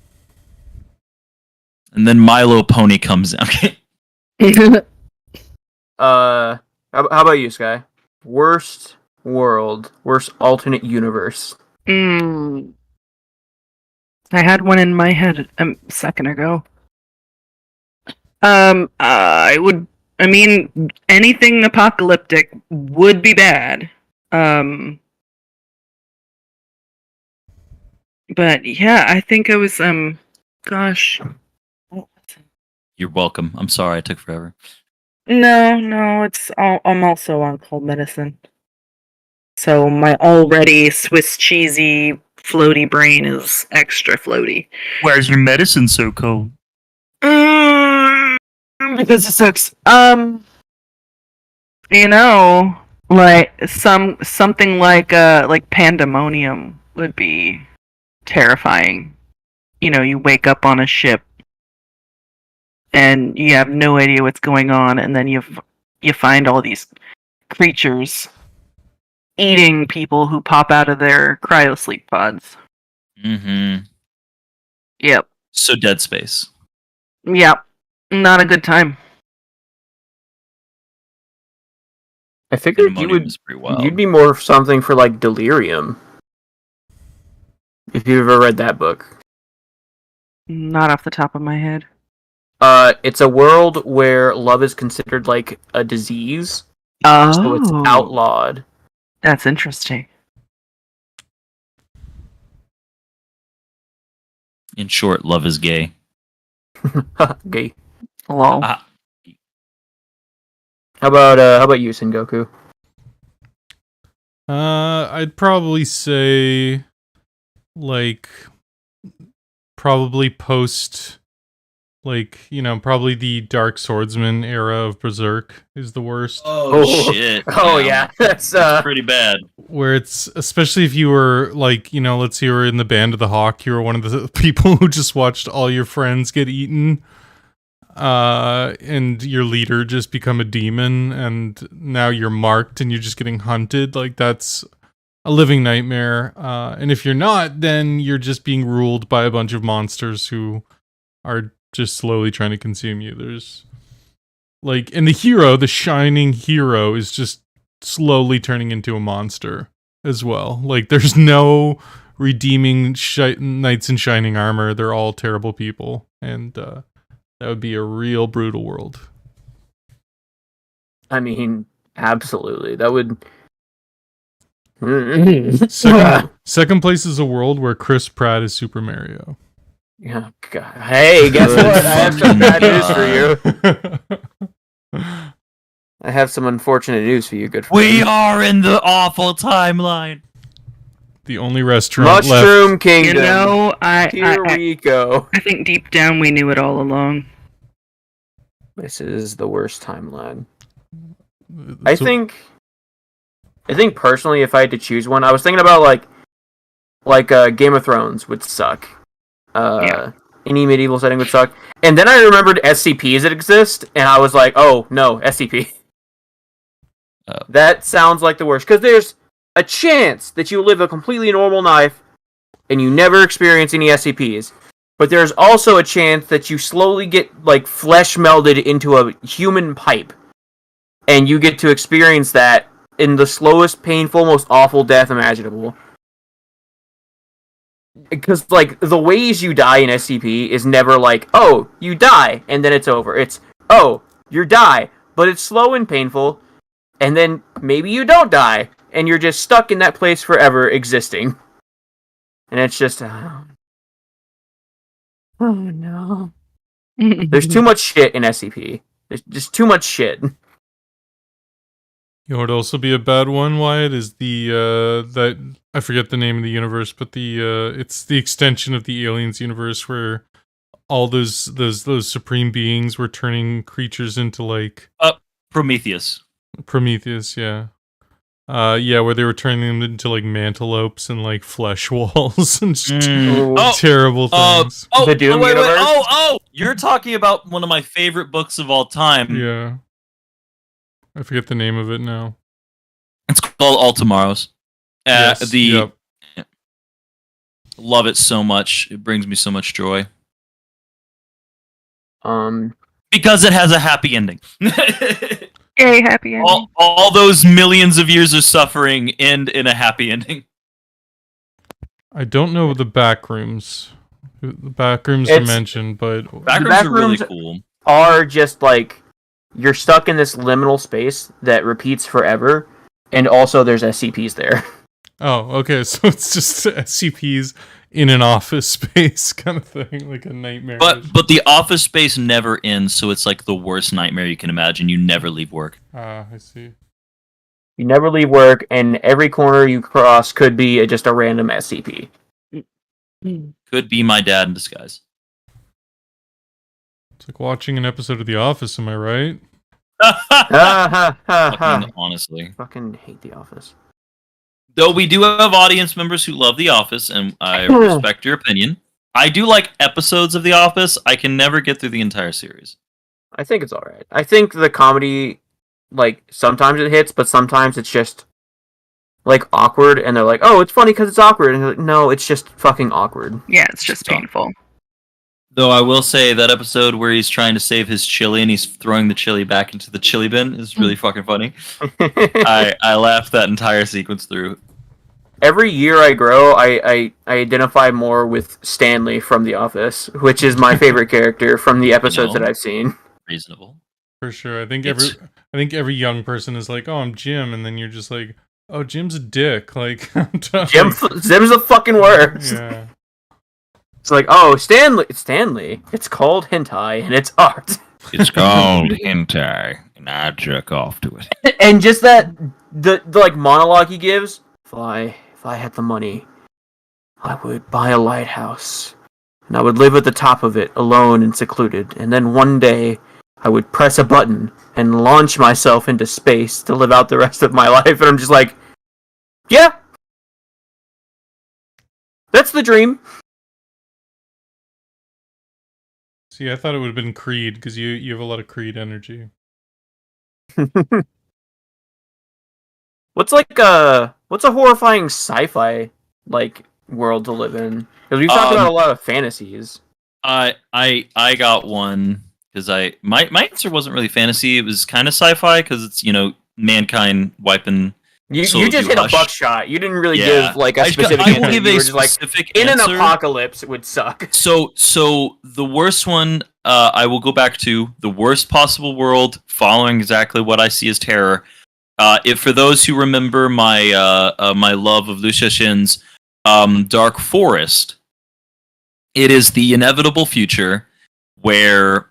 And then Milo Pony comes out. How about you, Sky? Worst world, worst alternate universe. I had one in my head a second ago. I mean, anything apocalyptic would be bad. But yeah, I think it was, gosh. You're welcome. I'm sorry I took forever. No, I'm also on cold medicine. So my already Swiss cheesy floaty brain is extra floaty. Why is your medicine so cold? Because it sucks. You know, like something like pandemonium would be terrifying. You know, you wake up on a ship and you have no idea what's going on, and then you find all these creatures eating people who pop out of their cryosleep pods. Mm-hmm. Yep. So Dead Space. Yep. Not a good time. I figured you'd be more something for like Delirium. If you've ever read that book. Not off the top of my head. It's a world where love is considered like a disease. Oh. So it's outlawed. That's interesting. In short, love is gay. Gay. Lol. How about you, Sengoku? I'd probably say, like, probably post, like, you know, probably the Dark Swordsman era of Berserk is the worst. Oh shit. Oh yeah, that's pretty bad. Where it's, especially if you were, like, you know, let's say you were in the Band of the Hawk, you were one of the people who just watched all your friends get eaten, and your leader just become a demon, and now you're marked and you're just getting hunted. Like, that's a living nightmare. And if you're not, then you're just being ruled by a bunch of monsters who are just slowly trying to consume you. There's, like, and the shining hero is just slowly turning into a monster as well. Like, there's no redeeming knights in shining armor. They're all terrible people, and that would be a real brutal world. I mean, absolutely. That would. Second place is a world where Chris Pratt is Super Mario. Yeah. God. Hey, guess what? I have some bad news for you. I have some unfortunate news for you, good friend. We are in the awful timeline. The only restaurant Mushroom left. Kingdom. You know, Here we go. I think deep down we knew it all along. This is the worst timeline. I think personally, if I had to choose one, I was thinking about like like Game of Thrones would suck. Yeah. Any medieval setting would suck. And then I remembered SCPs that exist, and I was like, oh no, SCP. That sounds like the worst, because there's a chance that you live a completely normal life and you never experience any SCPs. But there's also a chance that you slowly get like flesh melded into a human pipe, and you get to experience that in the slowest, painful, most awful death imaginable. Because like the ways you die in SCP is never like, oh, you die and then it's over. It's, oh, you die, but it's slow and painful, and then maybe you don't die and you're just stuck in that place forever existing. And it's just, oh no. There's too much shit in SCP. There's just too much shit. You know what would also be a bad one, Wyatt, is the that I forget the name of the universe, but the it's the extension of the Aliens universe where all those supreme beings were turning creatures into like Prometheus, yeah. Yeah, where they were turning them into like mantelopes and like flesh walls and just terrible things. The Doom universe? You're talking about one of my favorite books of all time. Yeah. I forget the name of it now. It's called All Tomorrows. Yes, Love it so much. It brings me so much joy. Because it has a happy ending. Yay, happy ending. All those millions of years of suffering end in a happy ending. I don't know the back rooms. The back rooms are mentioned, but back rooms are really cool. Are just like you're stuck in this liminal space that repeats forever, and also there's SCPs there. Oh, okay, so it's just SCPs in an office space kind of thing, like a nightmare. But the office space never ends, so it's like the worst nightmare you can imagine. You never leave work. I see. You never leave work, and every corner you cross could be just a random SCP. Could be my dad in disguise. It's like watching an episode of The Office, am I right? Honestly. Fucking hate The Office. Though we do have audience members who love The Office, and I respect your opinion. I do like episodes of The Office. I can never get through the entire series. I think it's alright. I think the comedy, like, sometimes it hits, but sometimes it's just, like, awkward, and they're like, oh, it's funny because it's awkward, and they're like, no, it's just fucking awkward. Yeah, it's just painful. Though I will say that episode where he's trying to save his chili and he's throwing the chili back into the chili bin is really fucking funny. I laughed that entire sequence through. Every year I grow, I identify more with Stanley from The Office, which is my favorite character from the episodes that I've seen. Reasonable. For sure. I think every young person is like, oh, I'm Jim, and then you're just like, oh, Jim's a dick. Like, Jim's the fucking worst. Yeah. It's like, oh, Stanley. It's called hentai, and it's art. It's called hentai, and I jerk off to it. And just that, the like monologue he gives. If I had the money, I would buy a lighthouse, and I would live at the top of it, alone and secluded. And then one day, I would press a button and launch myself into space to live out the rest of my life. And I'm just like, yeah, that's the dream. See, I thought it would have been Creed, because you have a lot of Creed energy. What's a horrifying sci-fi like world to live in? Because we've talked about a lot of fantasies. I got one because my answer wasn't really fantasy. It was kind of sci-fi because it's mankind wiping. You just hit a buckshot. You didn't really give like a specific answer. I will give a specific answer. In an answer. apocalypse, it would suck. So the worst one, I will go back to the worst possible world, following exactly what I see as terror. If for those who remember my my love of Lucia Shin's Dark Forest, it is the inevitable future where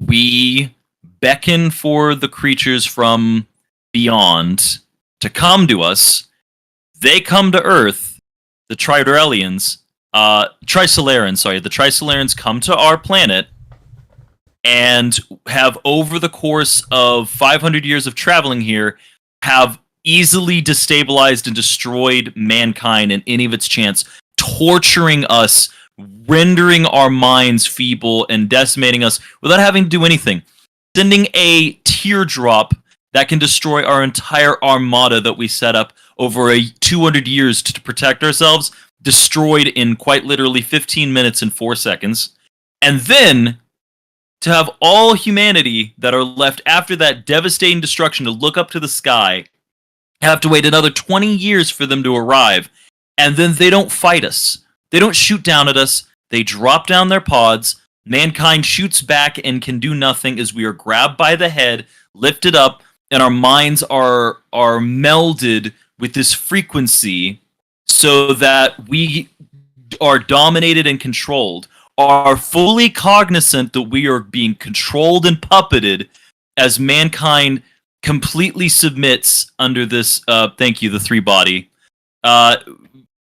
we beckon for the creatures from beyond to come to us. They come to Earth. The Trisolarans, the Trisolarans come to our planet and have, over the course of 500 years of traveling here, have easily destabilized and destroyed mankind in any of its chance, torturing us, rendering our minds feeble, and decimating us without having to do anything. Sending a teardrop that can destroy our entire armada that we set up over 200 years to protect ourselves, destroyed in quite literally 15 minutes and 4 seconds. And then to have all humanity that are left after that devastating destruction to look up to the sky, have to wait another 20 years for them to arrive, and then they don't fight us. They don't shoot down at us. They drop down their pods. Mankind shoots back and can do nothing as we are grabbed by the head, lifted up, and our minds are melded with this frequency so that we are dominated and controlled, are fully cognizant that we are being controlled and puppeted as mankind completely submits under this, thank you, the 3-body.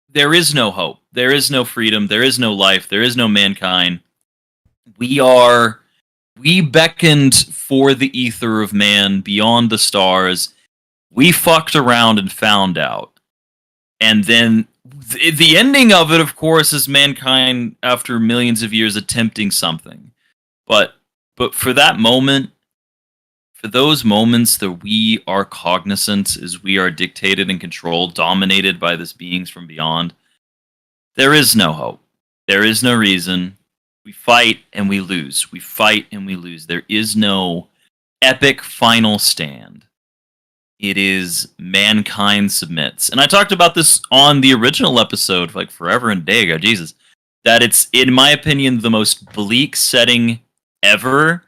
There is no hope. There is no freedom. There is no life. There is no mankind. We beckoned for the ether of man beyond the stars. We fucked around and found out. And then the ending of it, of course, is mankind after millions of years attempting something. But for that moment, for those moments that we are cognizant as we are dictated and controlled, dominated by these beings from beyond, there is no hope. There is no reason. We fight and we lose. We fight and we lose. There is no epic final stand. It is mankind submits. And I talked about this on the original episode, like forever and a day ago, Jesus, that it's, in my opinion, the most bleak setting ever,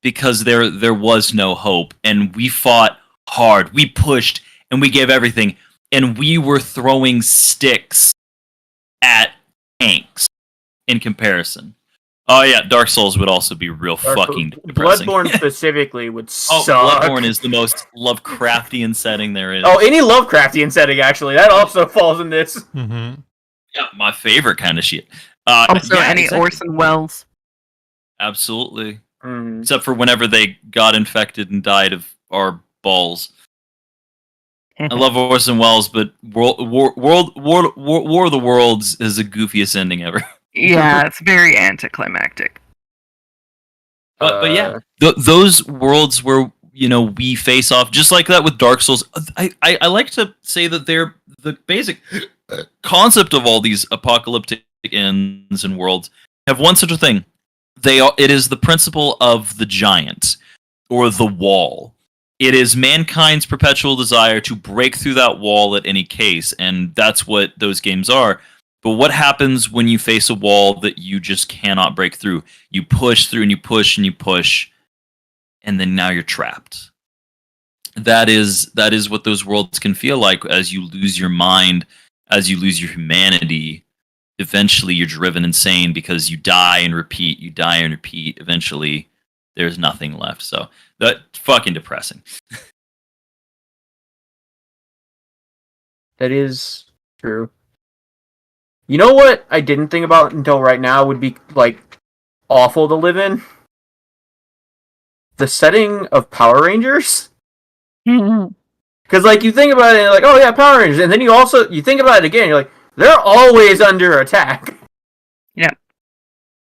because there was no hope, and we fought hard. We pushed and we gave everything, and we were throwing sticks at tanks in comparison. Oh yeah, Dark Souls would also be real fucking depressing. Bloodborne specifically would Oh, suck. Bloodborne is the most Lovecraftian setting there is. Oh, any Lovecraftian setting, actually. That also falls in this. Mm-hmm. Yeah, my favorite kind of shit. Also, yeah, any exactly. Orson Welles. Absolutely. Mm. Except for whenever they got infected and died of our balls. I love Orson Welles, but War of the Worlds is the goofiest ending ever. Yeah, it's very anticlimactic. But yeah, those worlds where, you know, we face off just like that with Dark Souls. I like to say that they're the basic concept of all these apocalyptic ends and worlds have one such a thing. It is the principle of the giant or the wall. It is mankind's perpetual desire to break through that wall at any case, and that's what those games are. But what happens when you face a wall that you just cannot break through? You push through and you push and you push, and then now you're trapped. That is what those worlds can feel like as you lose your mind, as you lose your humanity. Eventually you're driven insane because you die and repeat, you die and repeat. Eventually there's nothing left. So that's fucking depressing. That is true. You know what I didn't think about until right now would be, like, awful to live in? The setting of Power Rangers? Because, like, you think about it, and you're like, oh yeah, Power Rangers, and then you think about it again, you're like, they're always under attack. Yeah.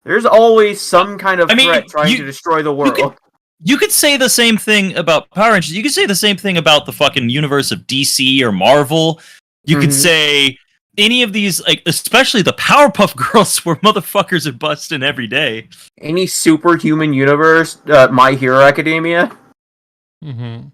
There's always some kind of threat trying to destroy the world. You could say the same thing about Power Rangers. You could say the same thing about the fucking universe of DC or Marvel. You could say any of these, like, especially the Powerpuff Girls, where motherfuckers are busting every day. Any superhuman universe, My Hero Academia. Mm-hmm.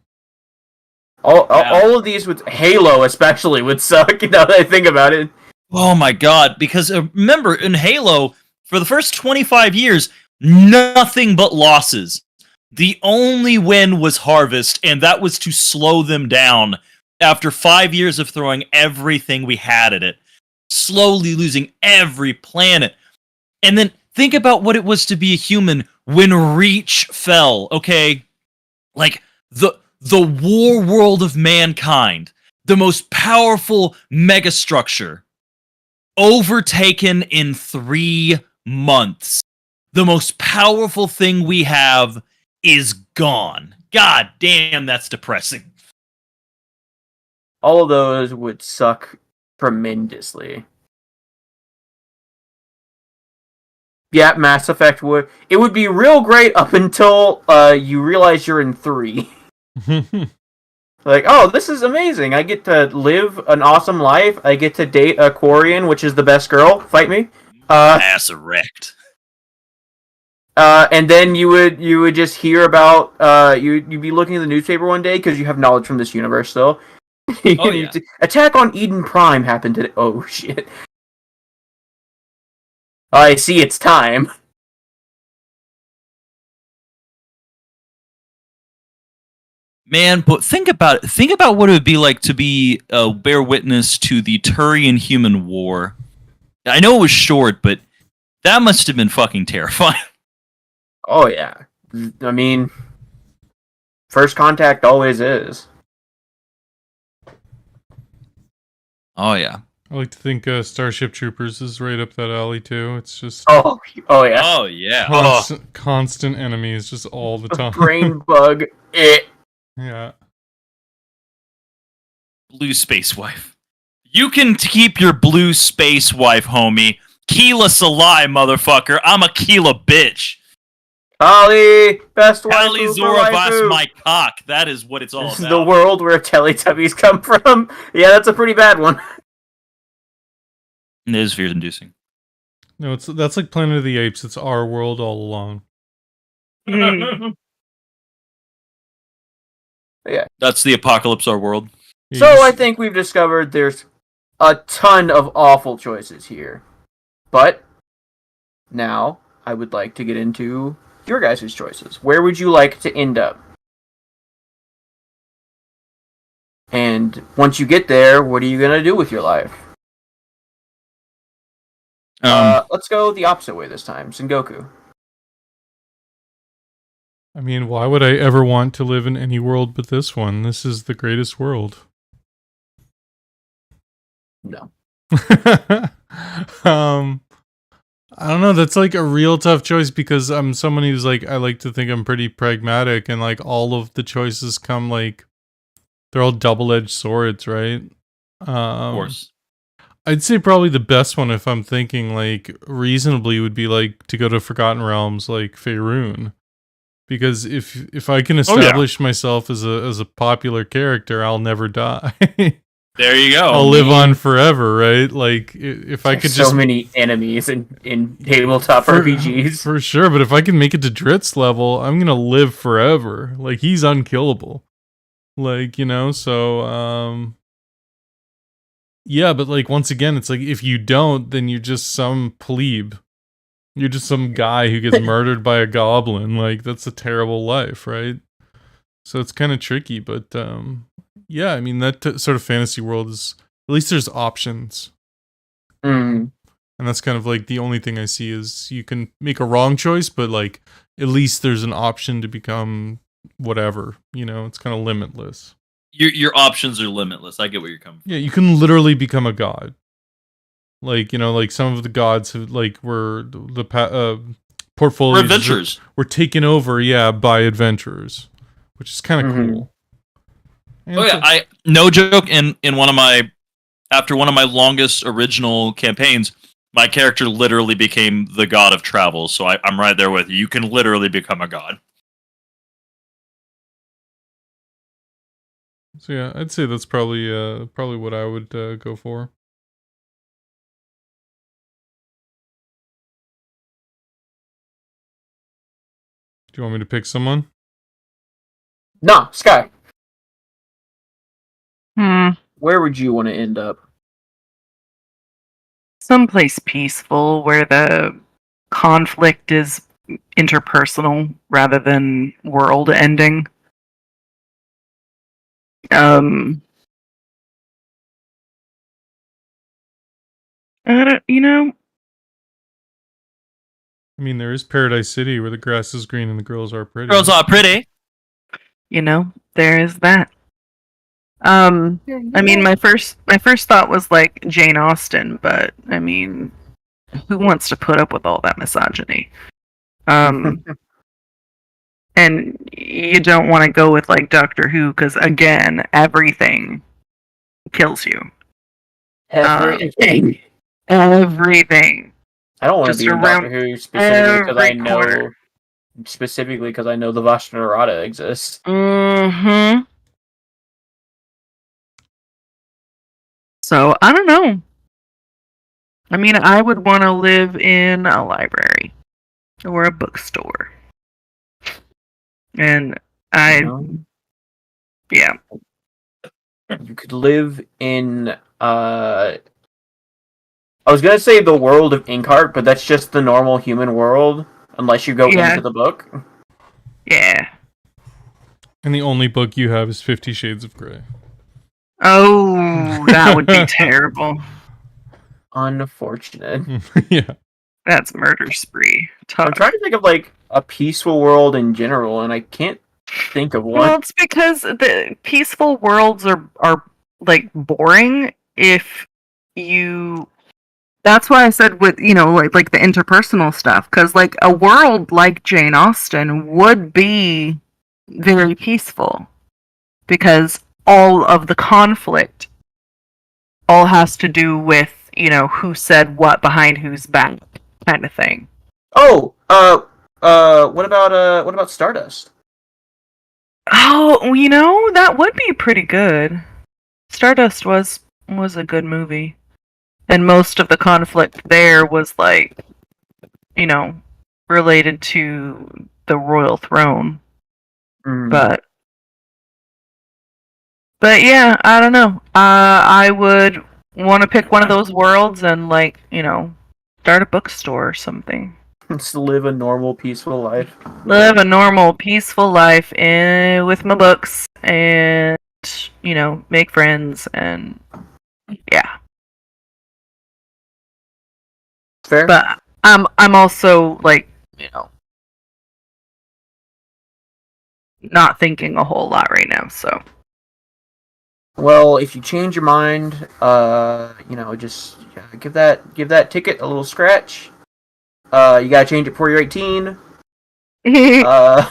All of these would, Halo especially would suck. Now that I think about it. Oh my god! Because remember, in Halo, for the first 25 years, nothing but losses. The only win was Harvest, and that was to slow them down after 5 years of throwing everything we had at it, slowly losing every planet. And then think about what it was to be a human when Reach fell, okay? Like, the war world of mankind, the most powerful megastructure, overtaken in 3 months. The most powerful thing we have is gone. God damn, that's depressing. all of those would suck tremendously. Yeah, Mass Effect would. It would be real great up until you realize you're in 3. Like, oh, this is amazing. I get to live an awesome life. I get to date a Quarian, which is the best girl. Fight me. Ass erect. And then you would just hear about you'd be looking at the newspaper one day because you have knowledge from this universe still. Oh, yeah. Attack on Eden Prime happened today. Oh shit. I see it's time. Man, but think about it. Think about what it would be like to bear witness to the Turian human war. I know it was short, but that must have been fucking terrifying. Oh yeah. I mean, first contact always is. Oh yeah. I like to think Starship Troopers is right up that alley too. It's just Oh yeah. Oh yeah. constant enemies just all the time. Brain bug. Yeah. Blue space wife. You can keep your blue space wife, homie. Keela Salai, motherfucker. I'm a Keela bitch. Kali, best Kali waifu for Zorabas, waifu. my cock. That is what it's all This is about. the world where Teletubbies come from. Yeah, that's a pretty bad one. It is fear-inducing. No, that's like Planet of the Apes. It's our world all along. Yeah. That's the apocalypse, our world. So I think we've discovered there's a ton of awful choices here. But now I would like to get into your guys' choices. Where would you like to end up? And once you get there, what are you going to do with your life? Let's go the opposite way this time. Sengoku. I mean, why would I ever want to live in any world but this one? This is the greatest world. No. I don't know. That's like a real tough choice because I'm someone who's like, I like to think I'm pretty pragmatic and like all of the choices come like, they're all double-edged swords, right? Of course. I'd say probably the best one if I'm thinking like reasonably would be like to go to Forgotten Realms like Faerun. Because if I can establish myself as a popular character, I'll never die. There you go. I'll live on forever, right? Like if I could so many enemies in tabletop RPGs. For sure, but if I can make it to Drit's level, I'm gonna live forever. Like he's unkillable. Like, you know, so yeah, but like once again, it's like if you don't, then you're just some plebe. You're just some guy who gets murdered by a goblin. Like that's a terrible life, right? So it's kind of tricky, but yeah, I mean that sort of fantasy world is at least there's options. Mm. And that's kind of like the only thing I see is you can make a wrong choice, but like at least there's an option to become whatever, you know, it's kind of limitless. Your options are limitless. I get where you're coming from. Yeah, you can literally become a god. Like, you know, like some of the gods who like were the portfolios Or adventurers were taken over, yeah, by adventurers, which is kind of cool. And oh yeah, I no joke. In one of my after one of my longest original campaigns, my character literally became the god of travel. So I'm right there with you. You can literally become a god. So yeah, I'd say that's probably what I would go for. Do you want me to pick someone? No, Sky. Where would you want to end up? Someplace peaceful where the conflict is interpersonal rather than world ending. You know, I mean, there is Paradise City where the grass is green and the girls are pretty. Girls are pretty. You know, there is that. I mean, my first thought was like Jane Austen, but I mean, who wants to put up with all that misogyny? And you don't want to go with like Doctor Who because again, everything kills you. Everything. Everything. I don't want to Just be in around Doctor Who specifically corner. because I know the Vashta Nerada exists. Mm-hmm. So, I don't know. I mean, I would want to live in a library or a bookstore. And yeah. You could live in I was gonna say the world of Inkheart, but that's just the normal human world, unless you go into the book. Yeah. And the only book you have is 50 Shades of Grey. Oh, that would be terrible. Unfortunate. Yeah. That's murder spree. Tough. I'm trying to think of like a peaceful world in general, and I can't think of one. Well, it's because the peaceful worlds are like boring if you. That's why I said with like the interpersonal stuff, because like a world like Jane Austen would be very peaceful because all of the conflict all has to do with who said what behind whose back kind of thing. Oh, what about Stardust? Oh, that would be pretty good. Stardust was a good movie. And most of the conflict there was like, related to the royal throne. But yeah, I don't know. I would want to pick one of those worlds and start a bookstore or something. Just live a normal, peaceful life. Live a normal, peaceful life with my books and make friends and yeah. Fair. But I'm also not thinking a whole lot right now, so. Well, if you change your mind, just give that ticket a little scratch. You gotta change it before you're 18. But yeah.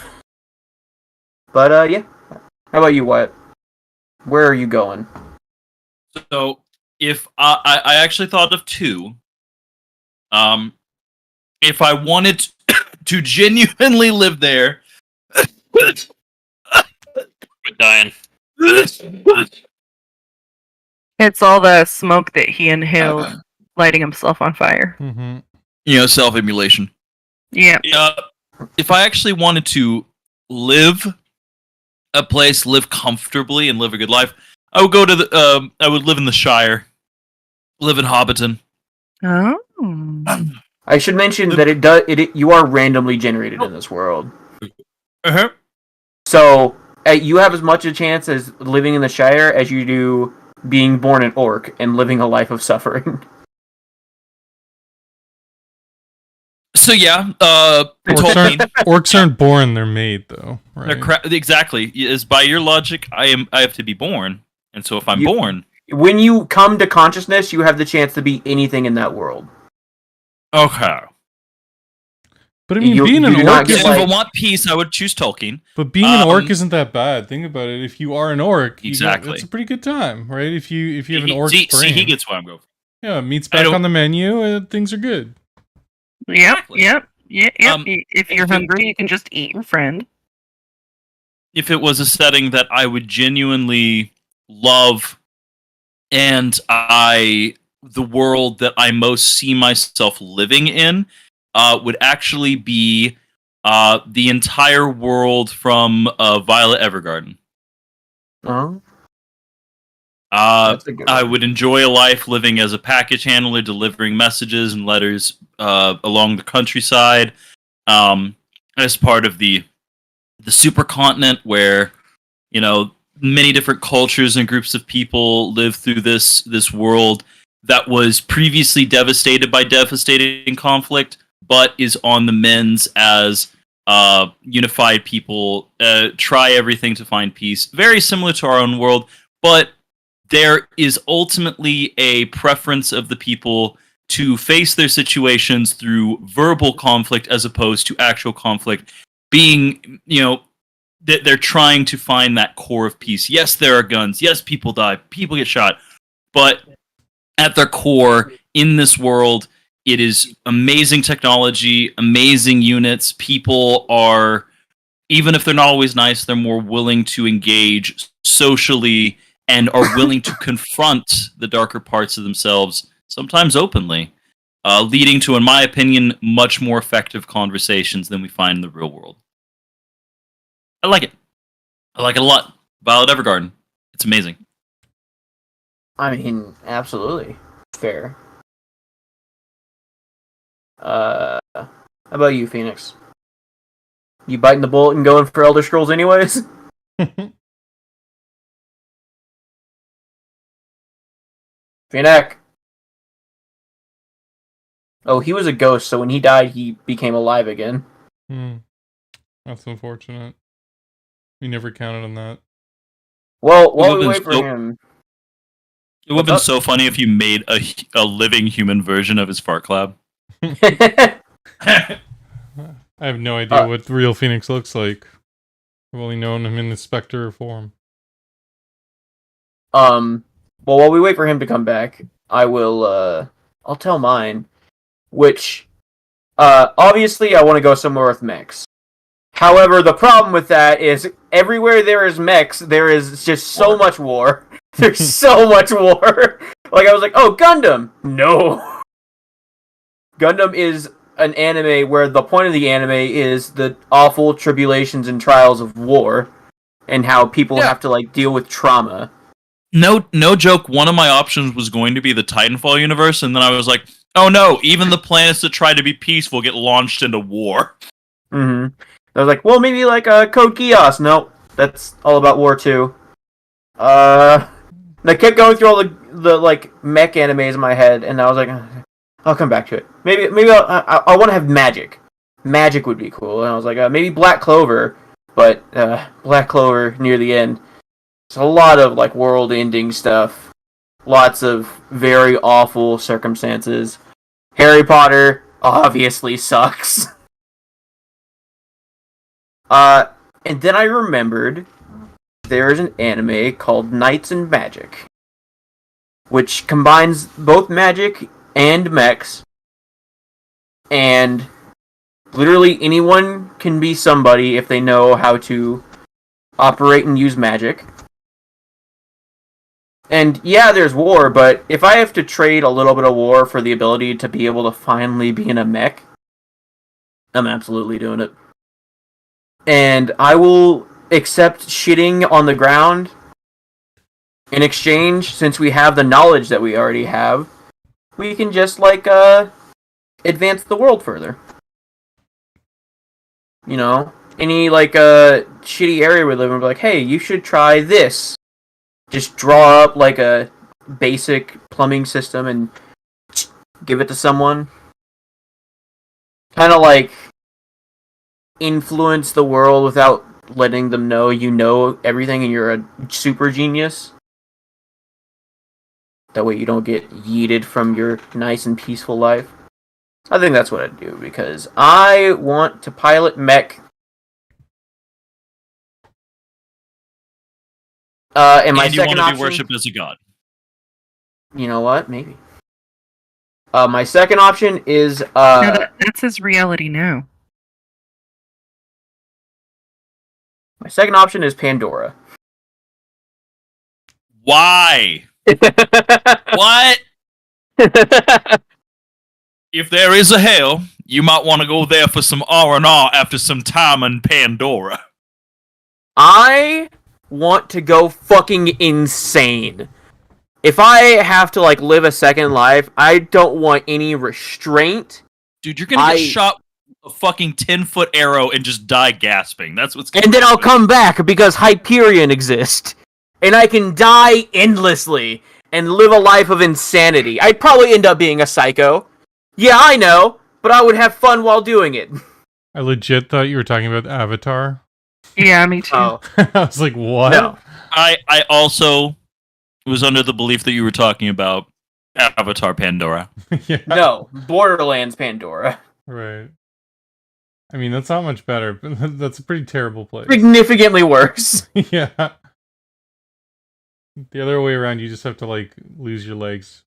How about you, Wyatt? Where are you going? So, if I actually thought of two. If I wanted to genuinely live there, We're dying. It's all the smoke that he inhaled, lighting himself on fire. Mm-hmm. Self-immolation. Yeah. If I actually wanted to live a place, live comfortably, and live a good life, I would go to I would live in the Shire, live in Hobbiton. Oh. I should mention that you are randomly generated in this world. Uh-huh. So you have as much a chance as living in the Shire as you do being born an orc and living a life of suffering. So yeah, orcs aren't born; they're made, though. Right? Exactly. Is by your logic, I have to be born, and so if I'm born, when you come to consciousness, you have the chance to be anything in that world. Okay. But I mean, being an orc. If I want peace, I would choose Tolkien. But being an orc isn't that bad. Think about it. If you are an orc, exactly, it's a pretty good time, right? If you have an orc brain. See, he gets what I'm going for. Yeah, meat's back on the menu, and things are good. Yep. If you're hungry, you can just eat your friend. If it was a setting that I would genuinely love, and the world that I most see myself living in, would actually be the entire world from Violet Evergarden. Oh. I would enjoy a life living as a package handler, delivering messages and letters along the countryside, as part of the supercontinent, where many different cultures and groups of people live through this world that was previously devastated by devastating conflict, but is on the mends as unified people try everything to find peace. Very similar to our own world, but there is ultimately a preference of the people to face their situations through verbal conflict as opposed to actual conflict. Being, they're trying to find that core of peace. Yes, there are guns. Yes, people die. People get shot. but at their core, in this world, it is amazing technology, amazing units. People are, even if they're not always nice, they're more willing to engage socially and are willing to confront the darker parts of themselves, sometimes openly, leading to, in my opinion, much more effective conversations than we find in the real world. I like it. I like it a lot. Violet Evergarden. It's amazing. I mean, absolutely. Fair. How about you, Phoenix? You biting the bullet and going for Elder Scrolls anyways? Phoenix! Oh, he was a ghost, so when he died, he became alive again. That's unfortunate. We never counted on that. Well, while we wait for him... It would have been so funny if you made a living human version of his fart clap. I have no idea what the real Phoenix looks like. I've only known him in the Spectre form. Well, while we wait for him to come back, I'll tell mine. Which, obviously I want to go somewhere with mechs. However, the problem with that is everywhere there is mechs, there is just so much war. There's so much war. Like, I was like, oh, Gundam! No! Gundam is an anime where the point of the anime is the awful tribulations and trials of war, and how people have to, like, deal with trauma. No joke, one of my options was going to be the Titanfall universe, and then I was like, oh no, even the planets that try to be peaceful get launched into war. Mm-hmm. I was like, well, maybe like Code Geass. No, that's all about war too. And I kept going through all the like mech animes in my head, and I was like, I'll come back to it. Maybe I want to have magic. Magic would be cool. And I was like, maybe Black Clover, but Black Clover near the end. It's a lot of like world-ending stuff. Lots of very awful circumstances. Harry Potter obviously sucks. And then I remembered there is an anime called Knights and Magic, which combines both magic and mechs, and literally anyone can be somebody if they know how to operate and use magic. And yeah, there's war, but if I have to trade a little bit of war for the ability to be able to finally be in a mech, I'm absolutely doing it. And I will accept shitting on the ground in exchange, since we have the knowledge that we already have. We can just, like, advance the world further. You know? Any, like, shitty area we live in, we're like, hey, you should try this. Just draw up, like, a basic plumbing system and give it to someone. Kind of, like, influence the world without letting them know you know everything and you're a super genius. That way you don't get yeeted from your nice and peaceful life. I think that's what I'd do, because I want to pilot mech. And my second option, be worshipped as a god. You know what? Maybe. My second option is No, that's his reality now. My second option is Pandora. Why? What? If there is a hell, you might want to go there for some R&R after some time in Pandora. I want to go fucking insane. If I have to, like, live a second life, I don't want any restraint. Dude, you're gonna get shot with a fucking 10-foot arrow and just die gasping. That's what's gonna And then I'll happen. come back because Hyperion exists. And I can die endlessly and live a life of insanity. I'd probably end up being a psycho. Yeah, I know, but I would have fun while doing it. I legit thought you were talking about Avatar. Yeah, me too. Oh. I was like, what? No. I also was under the belief that you were talking about Avatar Pandora. Yeah. No, Borderlands Pandora. Right. I mean, that's not much better, but that's a pretty terrible place. Significantly worse. Yeah. The other way around, you just have to like lose your legs.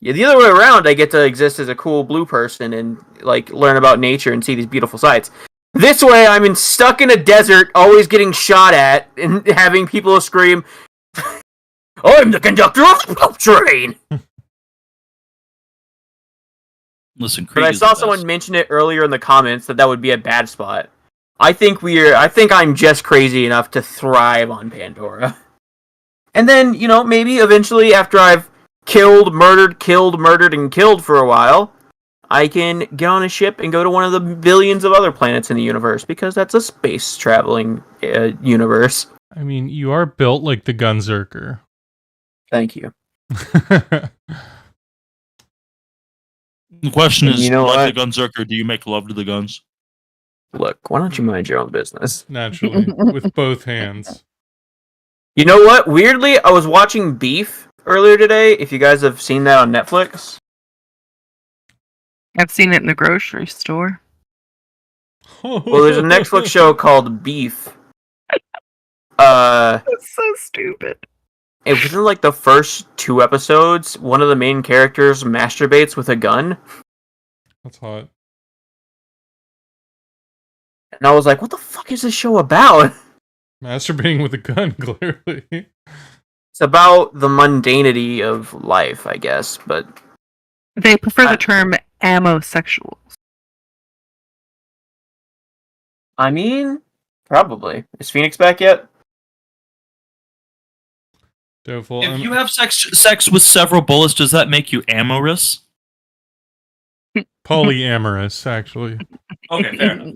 Yeah, the other way around, I get to exist as a cool blue person and like learn about nature and see these beautiful sights. This way, stuck in a desert, always getting shot at, and having people scream, "I'm the conductor of the poop train!" Listen, But Krieg I is saw the someone best. mention it earlier in the comments that would be a bad spot. I think I'm just crazy enough to thrive on Pandora. And then, maybe eventually after I've killed, murdered, and killed for a while, I can get on a ship and go to one of the billions of other planets in the universe, because that's a space traveling universe. I mean, you are built like the Gunzerker. Thank you. The question And is, you know like what? the Gunzerker, do you make love to the guns? Look, why don't you mind your own business? Naturally, with both hands. You know what? Weirdly, I was watching Beef earlier today. If you guys have seen that on Netflix. I've seen it in the grocery store. Well, there's a Netflix show called Beef. That's so stupid. And within like the first 2 episodes, one of the main characters masturbates with a gun. That's hot. And I was like, what the fuck is this show about? Masturbating with a gun, clearly. It's about the mundanity of life, I guess, but They prefer the term amosexuals. I mean, probably. Is Phoenix back yet? Doubtful. If you have sex with several bullets, does that make you amorous? Polyamorous, actually. Okay, fair enough.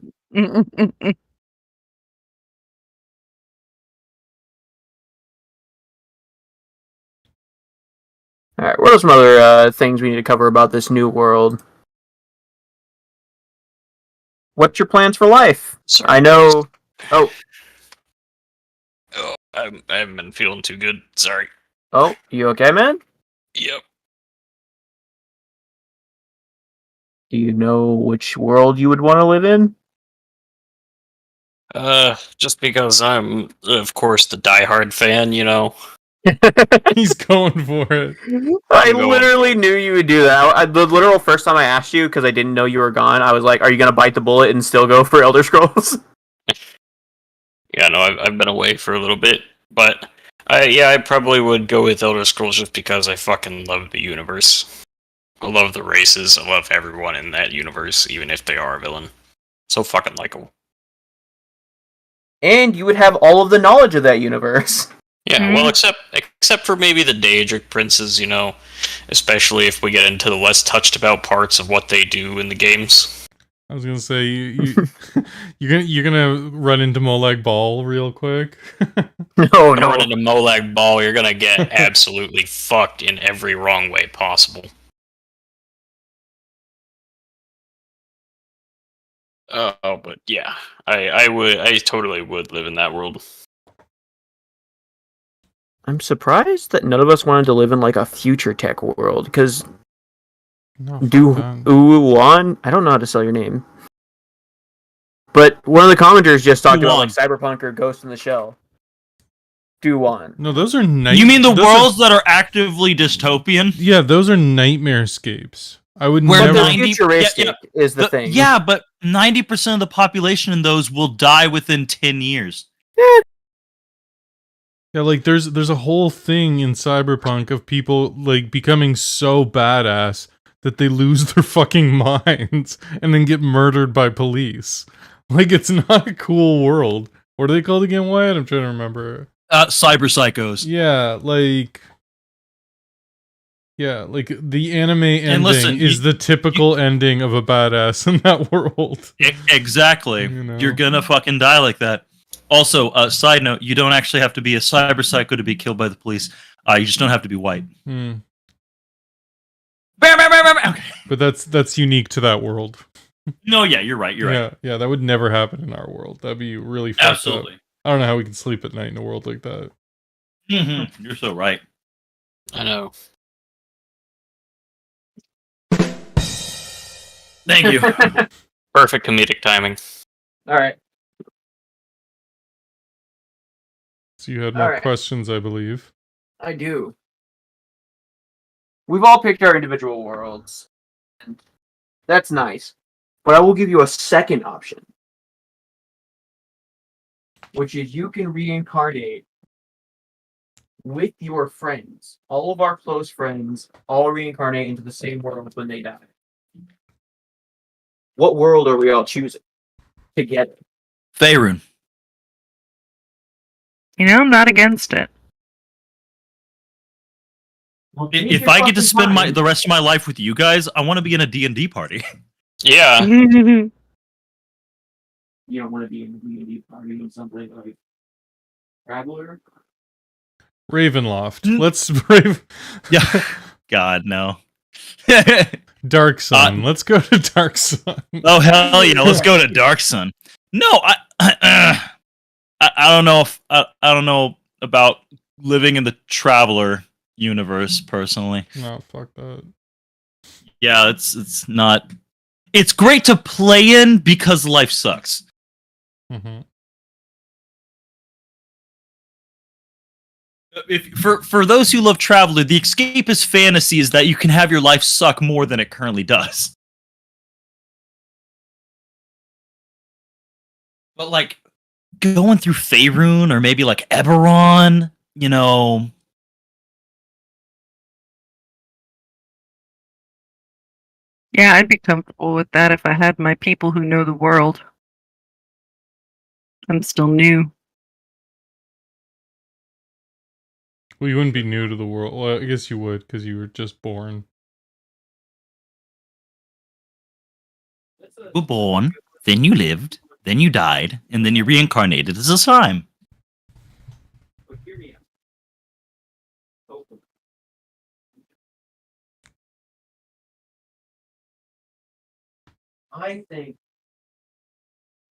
Alright, what are some other things we need to cover about this new world? What's your plans for life? Sorry, I know... Oh, I haven't been feeling too good. Sorry. you okay, man? Yep. Do you know which world you would want to live in? Just because I'm, of course, the diehard fan, He's going for it. I going literally knew you would do that. The literal first time I asked you, because I didn't know you were gone, I was like, are you going to bite the bullet and still go for Elder Scrolls? Yeah, no, I've been away for a little bit, but I probably would go with Elder Scrolls just because I fucking love the universe. I love the races. I love everyone in that universe, even if they are a villain. So fucking likable. And you would have all of the knowledge of that universe. Yeah, well, except for maybe the Daedric princes, especially if we get into the less touched about parts of what they do in the games. I was gonna say you're gonna run into Molag Bal real quick. No. Run into Molag Bal, you're gonna get absolutely fucked in every wrong way possible. Oh, but yeah, I totally would live in that world. I'm surprised that none of us wanted to live in like a future tech world, because No, Wan, I don't know how to spell your name. But one of the commenters just talked about like Cyberpunk or Ghost in the Shell. Duwan. No, those are You mean the worlds that are actively dystopian? Yeah, those are nightmarescapes. I would Where never. But futuristic is the thing. Yeah, but 90% of the population in those will die within 10 years. Yeah, like there's a whole thing in Cyberpunk of people like becoming so badass that they lose their fucking minds and then get murdered by police. Like, it's not a cool world. What are they called again, Wyatt? I'm trying to remember. Cyber psychos. Yeah, the anime ending listen, is the typical ending of a badass in that world. Exactly. You're gonna fucking die like that. Also, side note, you don't actually have to be a cyber psycho to be killed by the police. You just don't have to be white. Hmm. Okay. But that's unique to that world. No, yeah, you're right. You're right. Yeah, that would never happen in our world. That'd be really fucked Absolutely. up. I don't know how we can sleep at night in a world like that. Mm-hmm. You're so right. I know. Thank you. Perfect comedic timing. All right. So you had more Alright. questions, I believe. I do. We've all picked our individual worlds. That's nice. But I will give you a second option. Which is you can reincarnate with your friends. All of our close friends all reincarnate into the same world when they die. What world are we all choosing together? Faerun. You know, I'm not against it. Well, take If your I get to fucking spend time. the rest of my life with you guys, I want to be in a D&D party. Yeah. You don't want to be in the D&D party with something like Traveler? Ravenloft. Let's brave. Yeah. God, no. Dark Sun. Let's go to Dark Sun. Oh, hell yeah. Let's go to Dark Sun. No, I don't know if I don't know about living in the Traveler universe personally. No, fuck that. Yeah, it's not. It's great to play in because life sucks. Mm-hmm. For those who love Traveler, the escapist fantasy is that you can have your life suck more than it currently does. But like going through Faerun or maybe like Eberron, you know. Yeah, I'd be comfortable with that if I had my people who know the world. I'm still new. Well, you wouldn't be new to the world. Well, I guess you would, because you were just born. You were born, then you lived, then you died, and then you reincarnated as a slime. I think.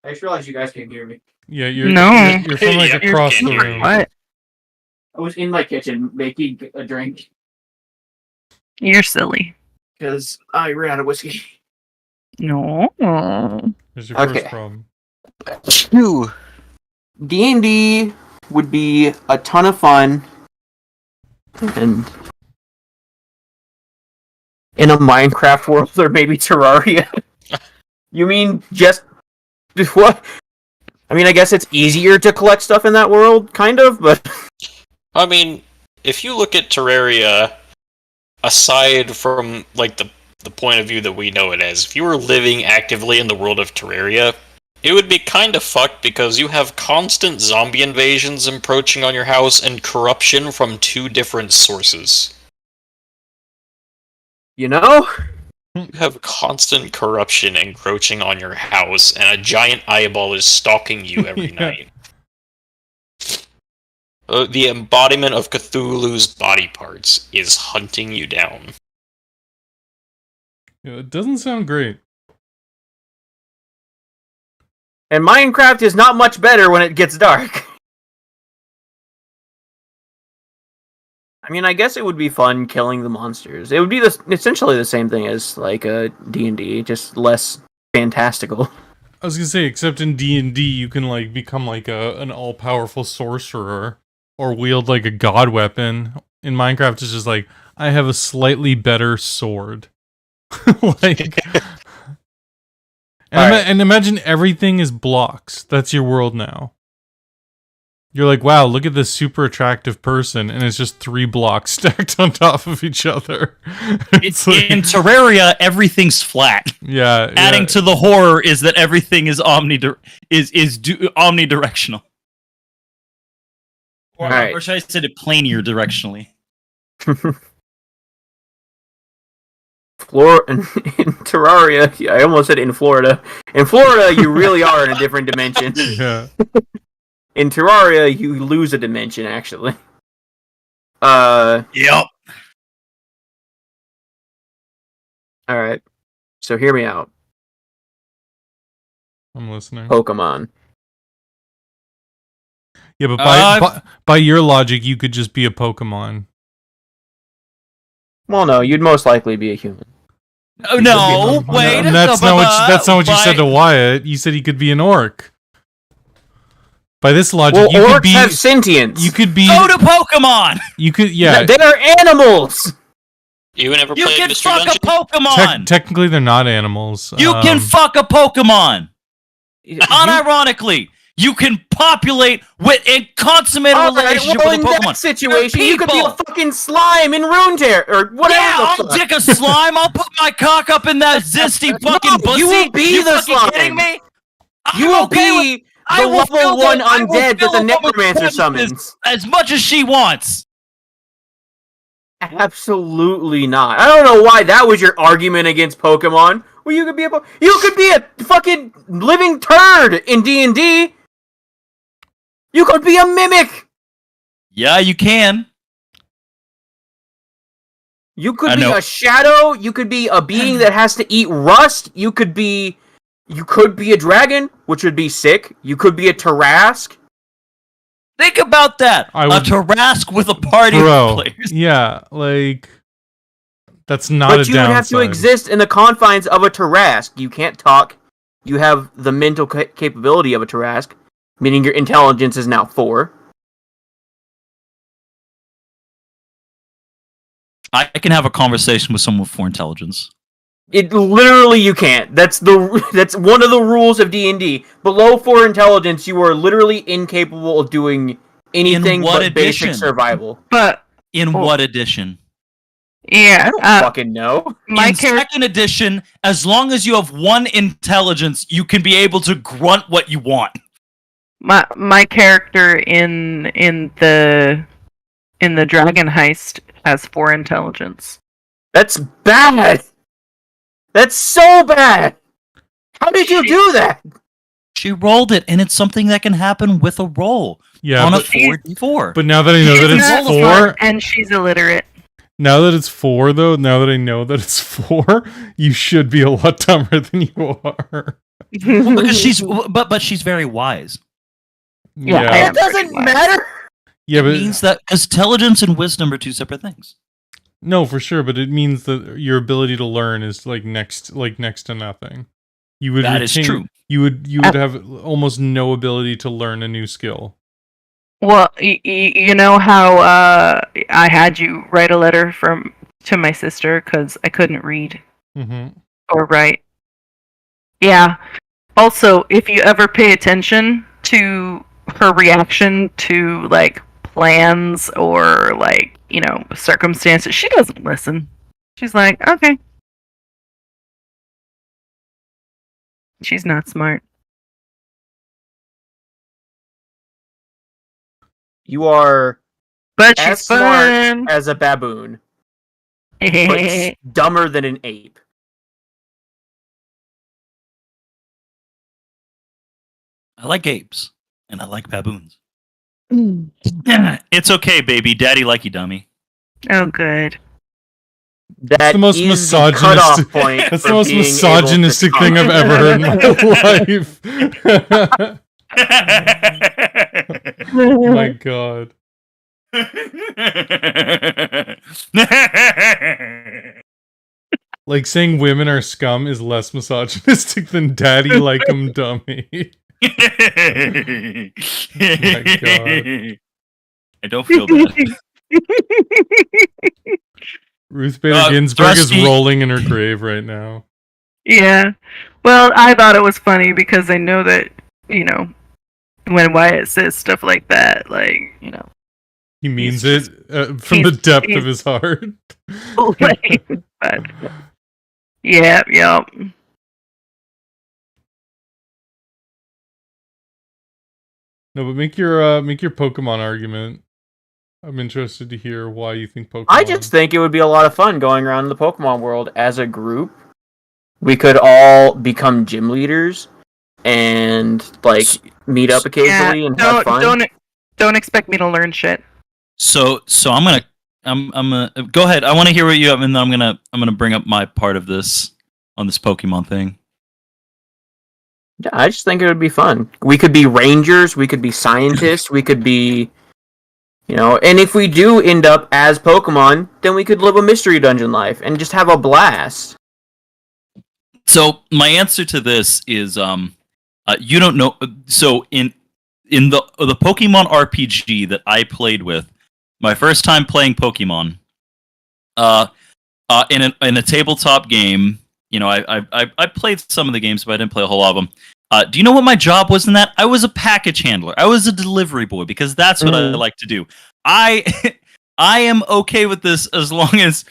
I just realized you guys can't hear me. Yeah, you're No. you're from like Yeah, across the you're- room. What? I was in my kitchen making a drink You're silly. because I ran out of whiskey. No. There's your Okay. first problem. Two. D&D would be a ton of fun, and in a Minecraft world or maybe Terraria. You mean just what? I mean, I guess it's easier to collect stuff in that world, kind of, but I mean, if you look at Terraria, aside from like the point of view that we know it as, if you were living actively in the world of Terraria, it would be kind of fucked because you have constant zombie invasions encroaching on your house and corruption from two different sources. you know, You have constant corruption encroaching on your house, and a giant eyeball is stalking you every Yeah. night. The embodiment of Cthulhu's body parts is hunting you down. Yeah, it doesn't sound great. and Minecraft is not much better when it gets dark. I mean, I guess it would be fun killing the monsters. It would be essentially the same thing as like a D&D, just less fantastical. I was gonna say, except in D&D, you can like become like an all-powerful sorcerer or wield like a god weapon. In Minecraft, it's just like I have a slightly better sword. Like, and imagine everything is blocks. That's your world now. You're like, wow, look at this super attractive person, and it's just 3 blocks stacked on top of each other. It's like, In Terraria, everything's flat. yeah, Adding to the horror is that everything is omnidirectional. Alright. Or should I say it planar directionally? In Terraria, I almost said in Florida. In Florida, you really are in a different dimension. yeah. In Terraria, you lose a dimension, actually. Yep. Alright. So hear me out. I'm listening. Pokemon. Yeah, but I've- by your logic, you could just be a Pokemon. Well, no, you'd most likely be a human. Oh, no, wait. And that's not what you said to Wyatt. You said he could be an orc. By this logic, Well, you could orcs be have sentience. you could be Go to Pokemon. you could yeah. They are animals. You never You played can Mystery fuck Dungeon? a Pokemon. Technically, they're not animals. You can fuck a Pokemon. Unironically, you can populate with a consummate relationship well, with a in Pokemon. that situation, They're you could be a people. fucking slime in Runeterra or whatever. Yeah, the I'll fuck. dick a slime. I'll put my cock up in that zesty fucking pussy. you will be you the fucking slime. kidding me? You I'm will okay with- be I the will fill level 1 I will undead that fill the a woman's necromancer premises summons. as much as she wants. Absolutely not. I don't know why that was your argument against Pokemon. Well, you could be a fucking living turd in D&D. You could be a mimic. Yeah, you can. You could I be know. a shadow. You could be a being that has to eat rust. You could be a dragon, which would be sick. You could be a Tarrasque. Think about that. I A would- Tarrasque with a party Bro, of players. yeah, like that's not But a you would have to downside. exist in the confines of a Tarrasque. You can't talk. You have the mental capability of a Tarrasque, meaning your intelligence is now 4. I can have a conversation with someone with 4 intelligence. It literally you can't. That's one of the rules of D&D. Below 4 intelligence, you are literally incapable of doing anything what but basic edition? survival. But In Oh. what edition? yeah, I don't fucking know. my In character. second edition, as long as you have 1 intelligence, you can be able to grunt what you want. My character in the dragon heist has 4 intelligence. That's bad. That's so bad. How did you do that? She rolled it, and it's something that can happen with a roll Yeah, on a but, 4d4. but now that I know that She's it's not 4, smart, and she's illiterate. now that it's 4 though, now that I know that it's 4, you should be a lot dumber than you are. Well, because she's very wise. Yeah, I It am pretty doesn't wise. matter. Yeah, It but means that because intelligence and wisdom are 2 separate things. no, for sure. But it means that your ability to learn is next to nothing. You would That is true. You would have almost no ability to learn a new skill. Well, you know how I had you write a letter to my sister because I couldn't read Mm-hmm. or write. Yeah. Also, if you ever pay attention to her reaction to plans or circumstances, she doesn't listen. She's like, okay. She's not smart. You are But as she's smart fun. as a baboon, but dumber than an ape. I like apes, and I like baboons. It's okay, baby. Daddy like you, dummy. Oh, good. That's the most is the cutoff misogynistic. point. That's for the most being able to misogynistic talk. thing I've ever heard in my life. Oh my god. Like saying women are scum is less misogynistic than daddy like 'em dummy. My God. I don't feel that. Ruth Bader Ginsburg is Thrusty- rolling in her grave right now. Yeah. Well, I thought it was funny because I know that, when Wyatt says stuff like that, He means He's it from the depth of his heart. but yeah. No, but make your Pokemon argument. I'm interested to hear why you think Pokemon. I just think it would be a lot of fun going around the Pokemon world as a group. We could all become gym leaders and meet up occasionally and have fun. Don't expect me to learn shit. So I'm gonna go ahead. I want to hear what you have, and then I'm gonna bring up my part of this on this Pokemon thing. Yeah, I just think it would be fun. We could be rangers, we could be scientists, we could be, and if we do end up as Pokemon, then we could live a mystery dungeon life and just have a blast. So my answer to this is, you don't know. So in the Pokemon RPG that I played with, my first time playing Pokemon, in a tabletop game. I played some of the games, but I didn't play a whole lot of them. Do you know what my job was in that? I was a package handler. I was a delivery boy because that's what I like to do. I am okay with this as long as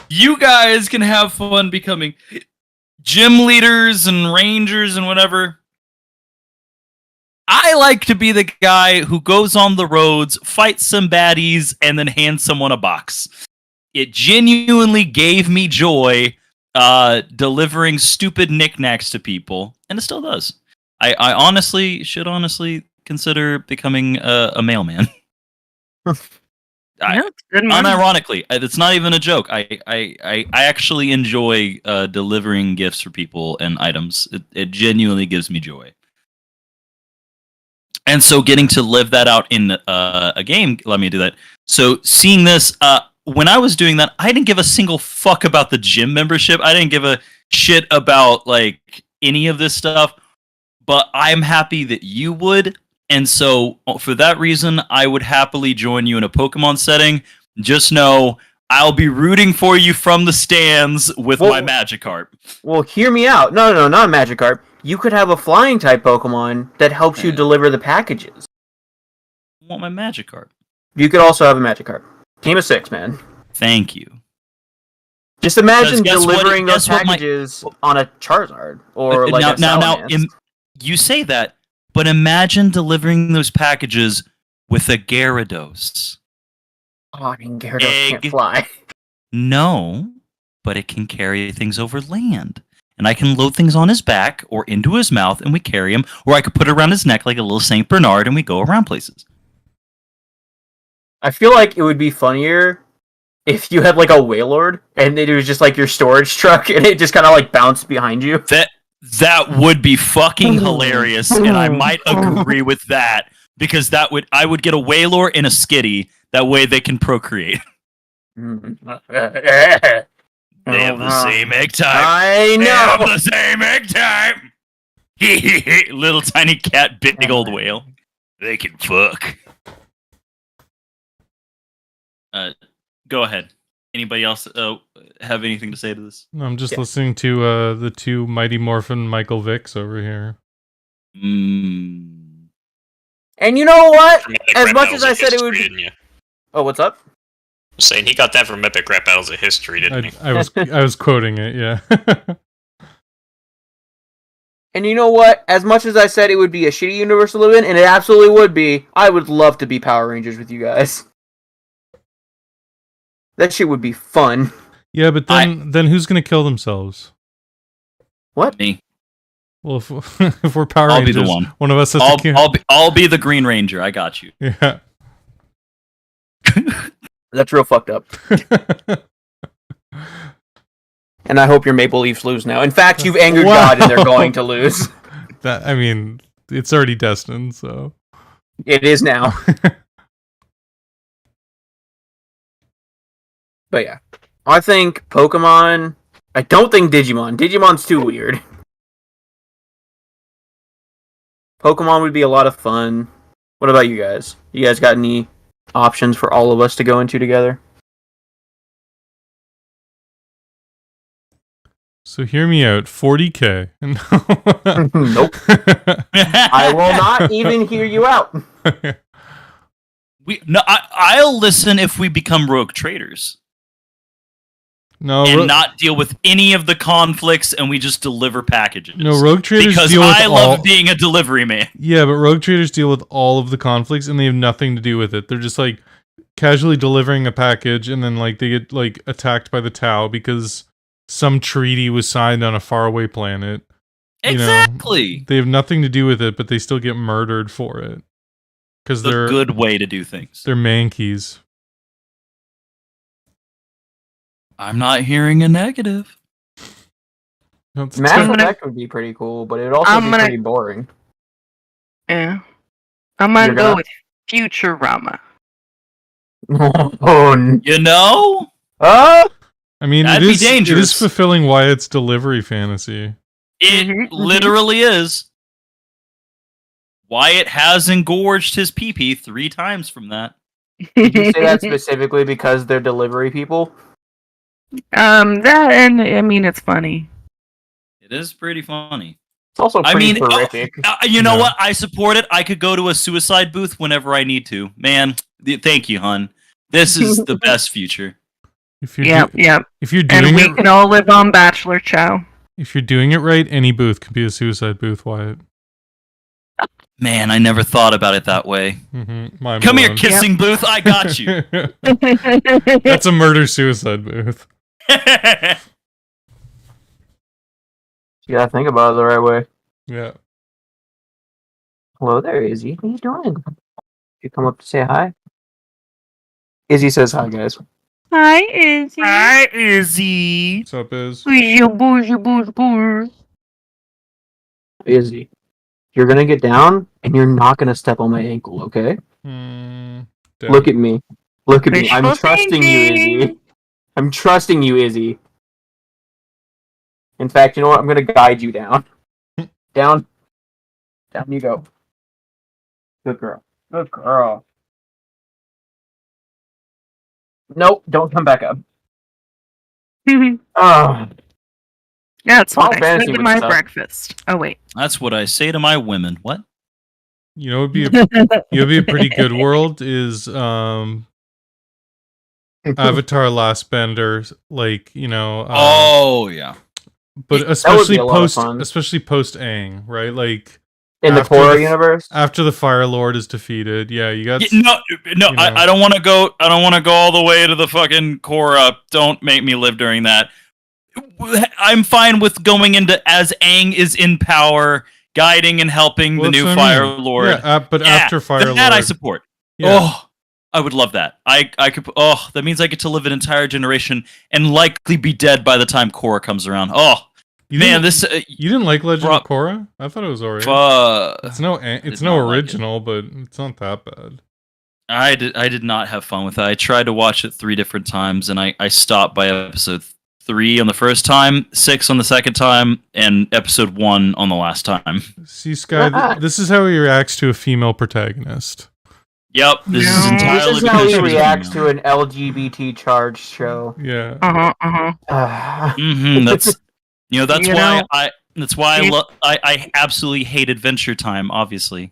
you guys can have fun becoming gym leaders and rangers and whatever. I like to be the guy who goes on the roads, fights some baddies, and then hands someone a box. It genuinely gave me joy delivering stupid knickknacks to people, and it still does. I honestly should consider becoming a mailman. Unironically, it's not even a joke. I actually enjoy delivering gifts for people and items. It genuinely gives me joy. And so getting to live that out in a game let me do that. So seeing this, when I was doing that, I didn't give a single fuck about the gym membership. I didn't give a shit about like any of this stuff. But I'm happy that you would. And so for that reason, I would happily join you in a Pokemon setting. Just know I'll be rooting for you from the stands with my Magikarp. Well, hear me out. No, not Magikarp. You could have a flying type Pokemon that helps you deliver the packages. I want my Magikarp. You could also have a Magikarp. Team of 6, man. Thank you. Just imagine delivering those packages on a Charizard or like a Salamence. You say that, but imagine delivering those packages with a Gyarados. Oh, I mean, Gyarados can't fly. No, but it can carry things over land. And I can load things on his back or into his mouth and we carry him. Or I could put it around his neck like a little St. Bernard and we go around places. I feel like it would be funnier if you had like a Wailord and it was just like your storage truck and it just kind of like bounced behind you. That would be fucking hilarious, and I might agree with that because I would get a Wailord and a Skitty. That way they can procreate. They have the same egg type. I know. They have the same egg type. Little tiny cat, big old whale. They can fuck. Go ahead. Anybody else have anything to say to this? No, I'm just listening to the two Mighty Morphin Michael Vicks over here. And you know what? As much as I said it would be... Oh, what's up? I'm saying he got that from Epic Rap Battles of History, didn't he? I was quoting it, yeah. And you know what? As much as I said it would be a shitty universe to live in, and it absolutely would be, I would love to be Power Rangers with you guys. That shit would be fun. Yeah, but then who's gonna kill themselves? What? Me. Well, if we're Power I'll Rangers, be the one. One of us has to kill. I'll be the Green Ranger. I got you. Yeah. That's real fucked up. And I hope your Maple Leafs lose now. In fact, you've angered God and they're going to lose. It's already destined, so. It is now. But yeah. I think Pokemon... I don't think Digimon. Digimon's too weird. Pokemon would be a lot of fun. What about you guys? You guys got any options for all of us to go into together? So hear me out. 40K. Nope. I will not even hear you out. I'll listen if we become rogue traders. No, and not deal with any of the conflicts, and we just deliver packages. No, rogue traders because deal with I love being a delivery man. Yeah, but rogue traders deal with all of the conflicts, and they have nothing to do with it. They're just like casually delivering a package, and then like they get like attacked by the Tau because some treaty was signed on a faraway planet. Exactly. They have nothing to do with it, but they still get murdered for it because they're a good way to do things. They're mankeys. I'm not hearing a negative. Mass Effect would be pretty cool, but it would also be pretty boring. Yeah. I'm gonna go with Futurama. You know? I mean, That'd be dangerous. It is fulfilling Wyatt's delivery fantasy. It literally is. Wyatt has engorged his pee-pee 3 times from that. Did you say that specifically because they're delivery people? That, and I mean, it's funny. It is pretty funny. It's also I pretty mean, horrific. you know Yeah. what? I support it. I could go to a suicide booth whenever I need to. Man, thank you, hun. This is the best future. If you're Yep, yep. if you're And doing we it can all live on Bachelor Chow. if you're doing it right, any booth could be a suicide booth, Wyatt. Man, I never thought about it that way. Mm-hmm. Come here, kissing booth. I got you. That's a murder suicide booth. You gotta think about it the right way. Yeah. Hello there, Izzy. What are you doing? You come up to say hi? Izzy says hi, guys. Hi, Izzy. Hi, Izzy. What's up, Iz? Izzy, you're gonna get down, and you're not gonna step on my ankle, okay? Look at me. Look at me. I'm Wishful trusting you, thinking. Izzy. I'm trusting you, Izzy. In fact, you know what? I'm gonna guide you down. Down. Down you go. Good girl. Good girl. Nope, don't come back up. Oh, That's Final what I Fantasy said to would my suck. breakfast. Oh, wait. That's what I say to my women. What? You know, it'd be a pretty good world is Avatar Last Bender, like, you know. Oh yeah. But That would especially be a lot of fun. post Aang, right? Like in the after Korra the- universe? after the Fire Lord is defeated. Yeah, you got No, you know. I don't want to go. I don't want to go all the way to the fucking Korra. Don't make me live during that. I'm fine with going into as Aang is in power, guiding and helping Well, the new that's what I Fire mean. Lord. Yeah, but after Fire that I Lord. support. Yeah. Oh, I would love that. I could. Oh, that means I get to live an entire generation and likely be dead by the time Korra comes around. Oh You man, didn't- this. You didn't like Legend Bro- of Korra? I thought it was alright. It's did no not like it. original, but it's not that bad. I did not have fun with it. I tried to watch it 3 different times, and I stopped by episode 3 on the first time, 6 on the second time, and episode 1 on the last time. See, Sky, this is how he reacts to a female protagonist. Yep, this is No. entirely This is how because he she was reacts female. to an LGBT charged show. Yeah. That's that's You why know- I I absolutely hate Adventure Time. Obviously,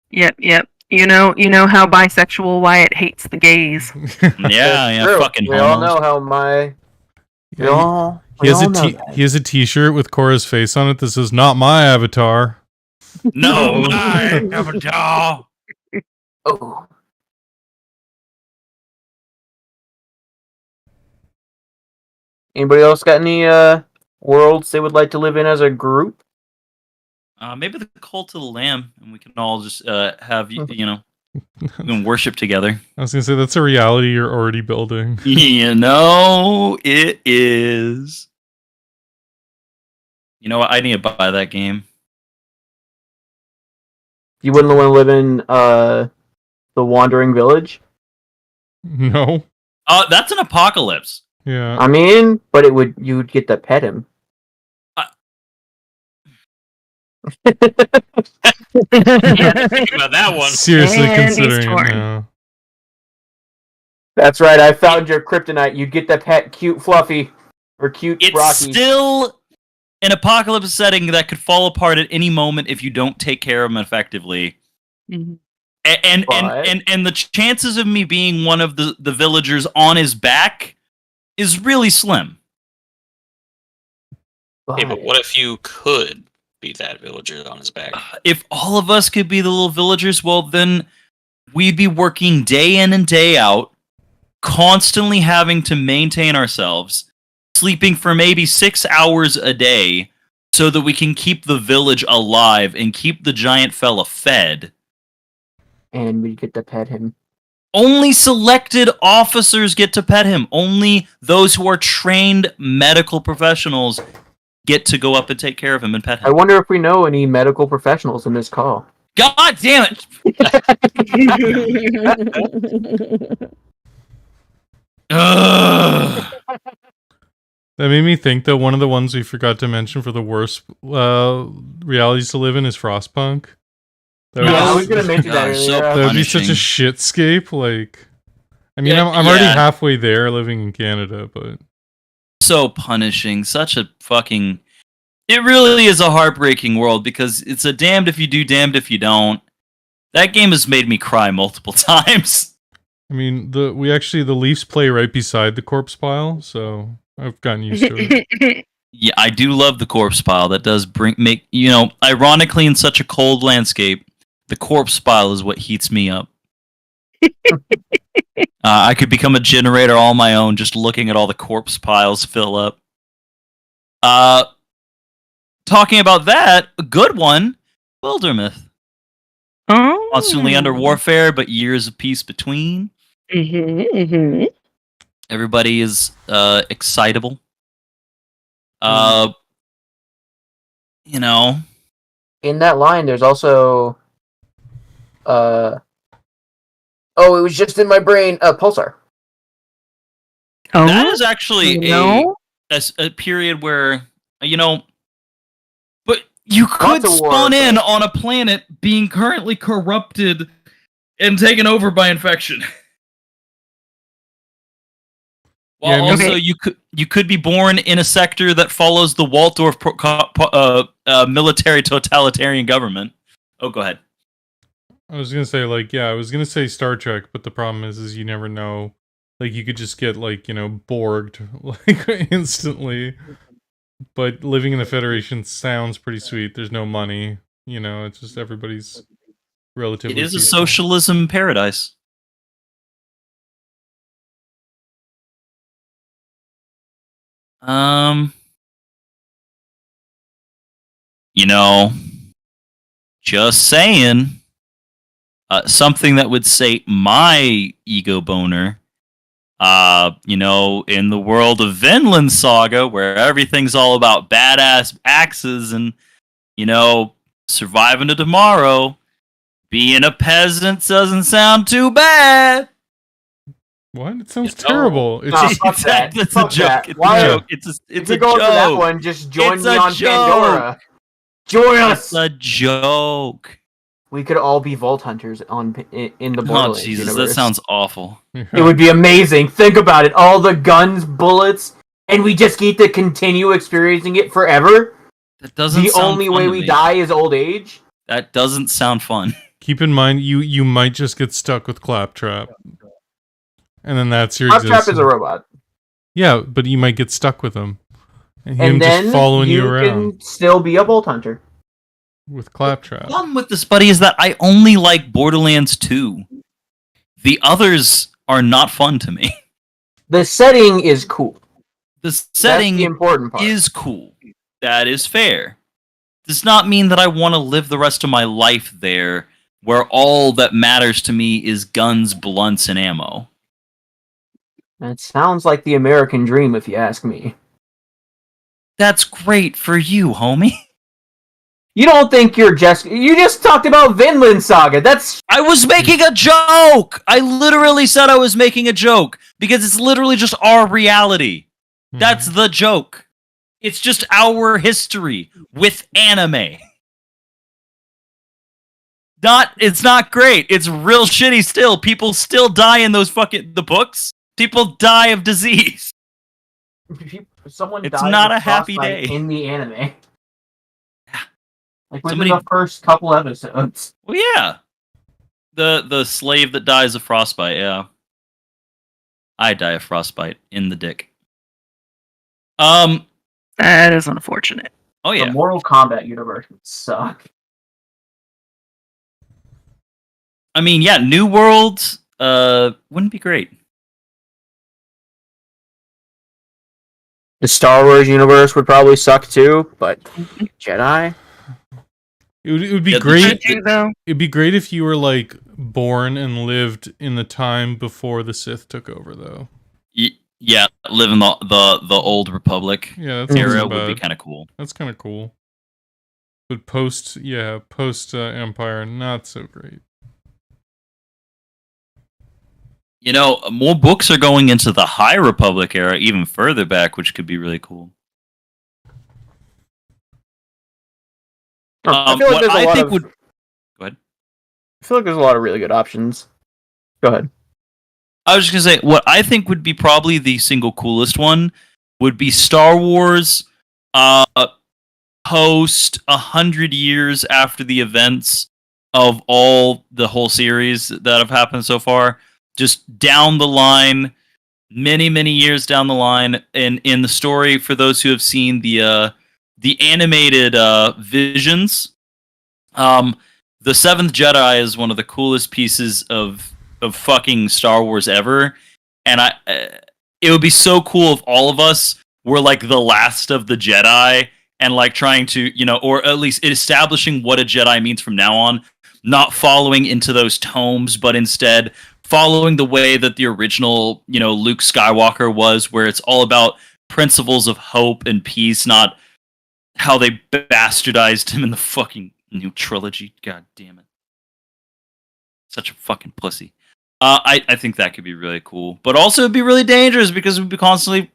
Yep. You know how bisexual Wyatt hates the gays. yeah, True. fucking We all homos. know how my. We Yeah, all, he we has all know that. he has a T-shirt with Korra's face on it that says "Not my avatar." No, my avatar. Oh. Anybody else got any worlds they would like to live in as a group? Maybe the Cult of the Lamb, and we can all just have we can worship together. I was gonna say that's a reality you're already building. You know, it is. You know what? I need to buy that game. You wouldn't want to live in the Wandering Village? No. That's an apocalypse. Yeah. I mean, but you would get to pet him. Yeah, think about that one. Seriously And he's considering it torn. now. That's right, I found your kryptonite. You get to pet cute Fluffy. Or cute It's Rocky. still an apocalypse setting that could fall apart at any moment if you don't take care of them effectively. Mhm. And the chances of me being one of the villagers on his back is really slim. Okay, but what if you could be that villager on his back? If all of us could be the little villagers, well, then we'd be working day in and day out, constantly having to maintain ourselves, sleeping for maybe 6 hours a day, so that we can keep the village alive and keep the giant fella fed. And we get to pet him. Only selected officers get to pet him. Only those who are trained medical professionals get to go up and take care of him and pet I him. wonder if we know any medical professionals in this call. God damn it! Ugh. That made me think that one of the ones we forgot to mention for the worst realities to live in is Frostpunk. That Yeah, I would, was gonna mention that God, earlier. so that would be such a punishing. shitscape. Like, I mean, Yeah, I'm already yeah. halfway there living in Canada, but So punishing. Such a fucking. It really is a heartbreaking world because it's a damned if you do, damned if you don't. That game has made me cry multiple times. I mean, the Leafs play right beside the corpse pile, so I've gotten used to it. Yeah, I do love the corpse pile. That does make ironically, in such a cold landscape, the corpse pile is what heats me up. I could become a generator all my own, just looking at all the corpse piles fill up. Talking about that, a good one, Wildermyth. Oh. Constantly under warfare, but years of peace between. Everybody is excitable. You know, In that line, there's also, it was just in my brain. Pulsar. Oh. that is actually No. a period where but you could Lots of war, spawn in but- on a planet being currently corrupted and taken over by infection. Yeah, I While mean- also you could be born in a sector that follows the Waldorf military totalitarian government. Oh, go ahead. I was gonna say, like, yeah, I was gonna say Star Trek, but the problem is you never know. Like, you could just get, like, Borged, like, instantly. But living in the Federation sounds pretty sweet. There's no money, it's just everybody's relatively It is a peaceful. socialism paradise. Just saying. Something that would say my ego boner. In the world of Vinland Saga, where everything's all about badass axes and, surviving to tomorrow, being a peasant doesn't sound too bad. What? It sounds terrible. It's Nah, just, fuck that. That's Fuck a joke. that. It's Why- a joke. It's If a you're going for that joke. one, just join It's me a on joke. Pandora. Join us. It's a joke. We could all be Vault Hunters in the Oh, Borderlands Jesus, universe. that sounds awful. It would be amazing. Think about it. All the guns, bullets, and we just get to continue experiencing it forever. That doesn't The sound only fun way to we me. die is old age. That doesn't sound fun. keep in mind, you might just get stuck with Claptrap. And then that's your Claptrap existence. is a robot. Yeah, but you might get stuck with him. And him And then just following you you around can still be a Vault Hunter. with Claptrap. The problem with this, buddy, is that I only like Borderlands 2. The others are not fun to me. The setting is cool. The That's the setting important part. is cool. That is fair. Does not mean that I want to live the rest of my life there, where all that matters to me is guns, blunts, and ammo. That sounds like the American dream, if you ask me. That's great for you, homie. You don't think you just talked about Vinland Saga. That's I was making a joke! I literally said I was making a joke, because it's literally just our reality. That's the joke. It's just our history with anime. It's not great. It's real shitty still. People still die in those the books. People die of disease. someone It's died not of a happy frostbite day. in the anime. Like within Somebody- the first couple episodes. Well, yeah. The slave that dies of frostbite, yeah. I die of frostbite in the dick. That is unfortunate. Oh The yeah. Mortal Kombat universe would suck. I mean, yeah, New World wouldn't be great. The Star Wars universe would probably suck too, but Jedi? It would be Yeah, the great. shit- Too, though. It'd be great if you were, like, born and lived in the time before the Sith took over, though. Yeah, live in the old Republic Yeah, that's era not would be bad. kind of cool. That's kind of cool. But post Empire, not so great. More books are going into the High Republic era, even further back, which could be really cool. I feel like What there's a I lot think of would. Go ahead. I feel like there's a lot of really good options. Go ahead. I was just gonna say what I think would be probably the single coolest one would be Star Wars. Post 100 years after the events of all the whole series that have happened so far, just down the line, many years down the line, and in the story for those who have seen the animated Visions, the Seventh Jedi is one of the coolest pieces of fucking Star Wars ever, and it would be so cool if all of us were like the last of the Jedi and like trying to, or at least establishing what a Jedi means from now on, not following into those tomes, but instead following the way that the original, Luke Skywalker was, where it's all about principles of hope and peace, not how they bastardized him in the fucking new trilogy. God damn it. Such a fucking pussy. I think that could be really cool, but also it'd be really dangerous because we'd be constantly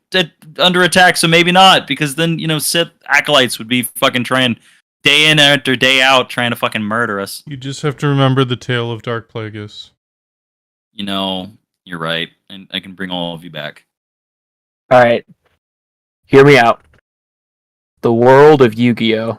under attack. So maybe not, because then Sith acolytes would be fucking trying day in or day out trying to fucking murder us. You just have to remember the tale of Dark Plagueis. You're right, and I can bring all of you back. All right, hear me out. The world of Yu-Gi-Oh.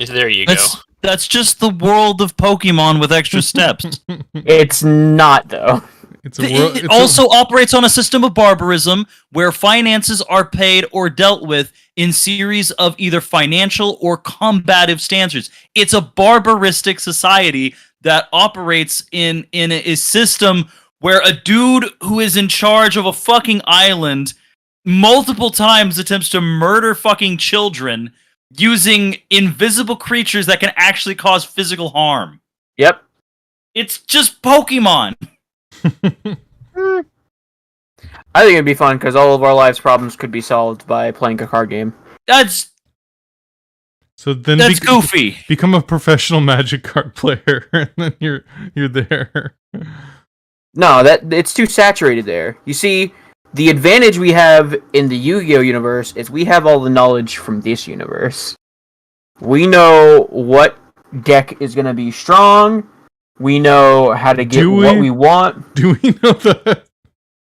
There you go. That's just the world of Pokemon with extra steps. It's not, though. It also operates on a system of barbarism where finances are paid or dealt with in series of either financial or combative standards. It's a barbaristic society that operates in a system where a dude who is in charge of a fucking island multiple times attempts to murder fucking children using invisible creatures that can actually cause physical harm. Yep. It's just Pokemon. I think it'd be fun because all of our lives' problems could be solved by playing a card game. That's goofy. Become a professional Magic card player, and then you're there. No, it's too saturated there. You see, the advantage we have in the Yu-Gi-Oh universe is we have all the knowledge from this universe. We know what deck is going to be strong. We know how to get what we want. Do we know that?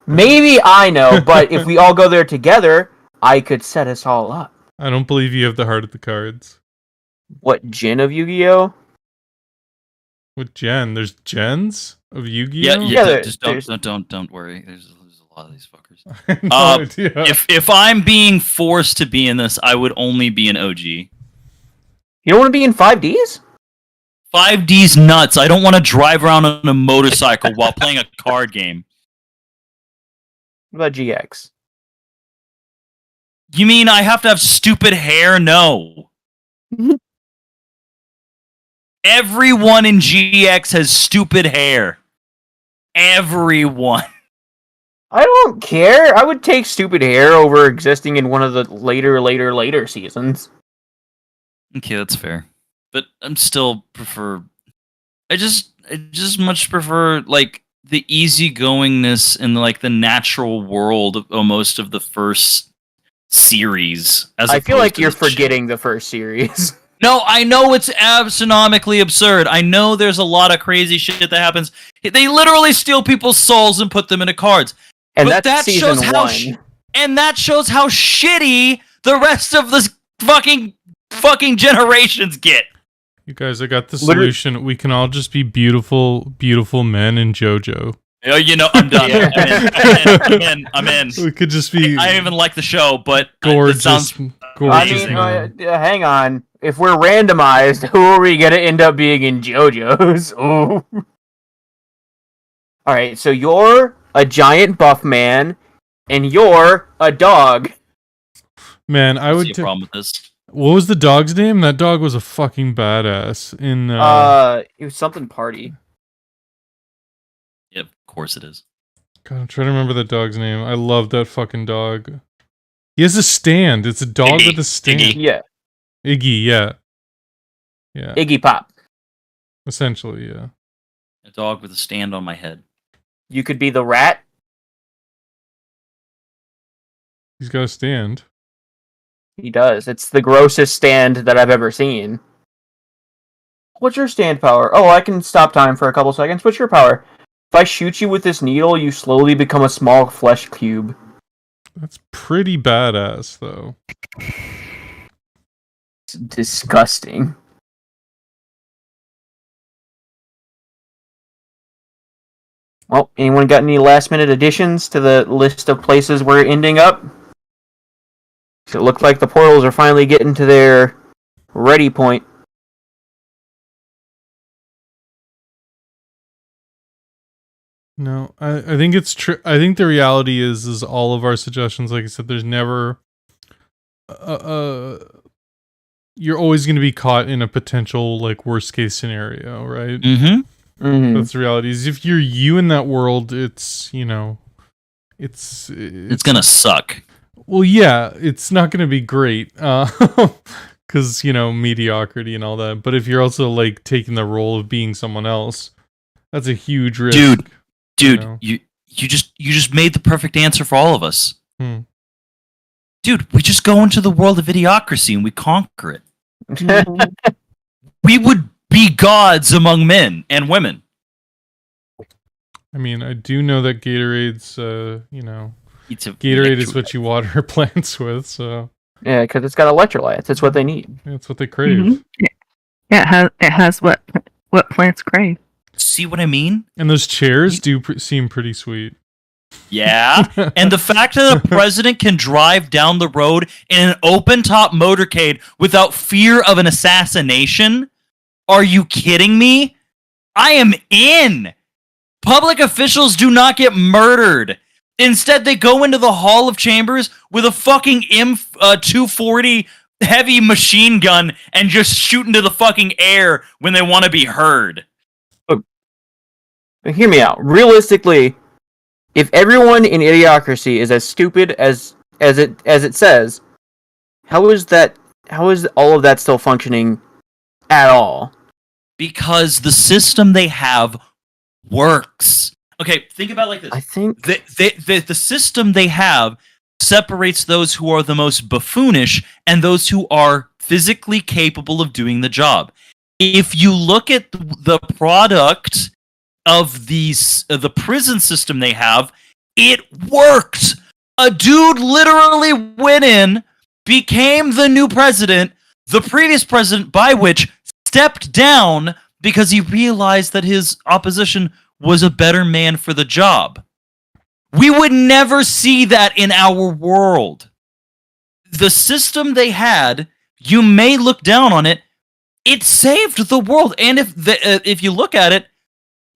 Maybe I know, but if we all go there together, I could set us all up. I don't believe you have the heart of the cards. What, Gen of Yu-Gi-Oh? What gen? There's gens of Yu-Gi-Oh? Yeah. Just don't worry. There's a lot of these fuckers. No idea. If I'm being forced to be in this, I would only be an OG. You don't want to be in 5Ds? 5D's nuts. I don't want to drive around on a motorcycle while playing a card game. What about GX? You mean I have to have stupid hair? No. Everyone in GX has stupid hair. Everyone. I don't care. I would take stupid hair over existing in one of the later seasons. Okay, that's fair. But I'm still prefer. I just much prefer like the easygoingness and like the natural world of almost of the first series. I feel like you're forgetting the first series. No, I know it's astronomically absurd. I know there's a lot of crazy shit that happens. They literally steal people's souls and put them into cards. And but that's season one. And that shows how shitty the rest of the fucking generations get. You guys, I got the solution. We can all just be beautiful, beautiful men in JoJo. I'm done. I'm in. We could just be. I even like the show, but gorgeous. It sounds gorgeous. I mean, hang on. If we're randomized, who are we gonna end up being in JoJo's? Ooh. All right, so you're a giant buff man, and you're a dog. Man, I would. See a problem with this. What was the dog's name? That dog was a fucking badass. It was something party. Yeah, of course it is. God, I'm trying to remember that dog's name. I love that fucking dog. He has a stand. It's a dog with a stand. Iggy. Yeah. Iggy, yeah. Yeah. Iggy Pop. Essentially, yeah. A dog with a stand on my head. You could be the rat. He's got a stand. He does. It's the grossest stand that I've ever seen. What's your stand power? Oh, I can stop time for a couple seconds. What's your power? If I shoot you with this needle, you slowly become a small flesh cube. That's pretty badass, though. It's disgusting. Well, anyone got any last minute additions to the list of places we're ending up? So it looked like the portals are finally getting to their ready point. No, I think it's true. I think the reality is all of our suggestions, like I said, there's never you're always going to be caught in a potential like worst case scenario, right? Mm-hmm. That's the reality. Is if you're you in that world, it's it's gonna suck. Well, yeah, it's not going to be great, because mediocrity and all that. But if you're also like taking the role of being someone else, that's a huge risk. Dude, you just made the perfect answer for all of us. Dude, we just go into the world of idiocracy and we conquer it. We would be gods among men and women. I mean, I do know that Gatorade's, Gatorade is what you water plants with, so. Yeah, because it's got electrolytes. That's what they need. That's what they crave. Mm-hmm. Yeah, it has what plants crave. See what I mean? And those chairs do seem pretty sweet. Yeah, and the fact that a president can drive down the road in an open-top motorcade without fear of an assassination? Are you kidding me? I am in! Public officials do not get murdered. Instead, they go into the Hall of Chambers with a fucking M240 heavy machine gun and just shoot into the fucking air when they want to be heard. But hear me out. Realistically, if everyone in Idiocracy is as stupid as it says, how is all of that still functioning at all? Because the system they have works. Okay, think about it like this. I think the system they have separates those who are the most buffoonish and those who are physically capable of doing the job. If you look at the product of the prison system they have, it worked. A dude literally went in, became the new president, the previous president by which stepped down because he realized that his opposition was a better man for the job. We would never see that in our world. The system they had, you may look down on it, it saved the world. And if you look at it,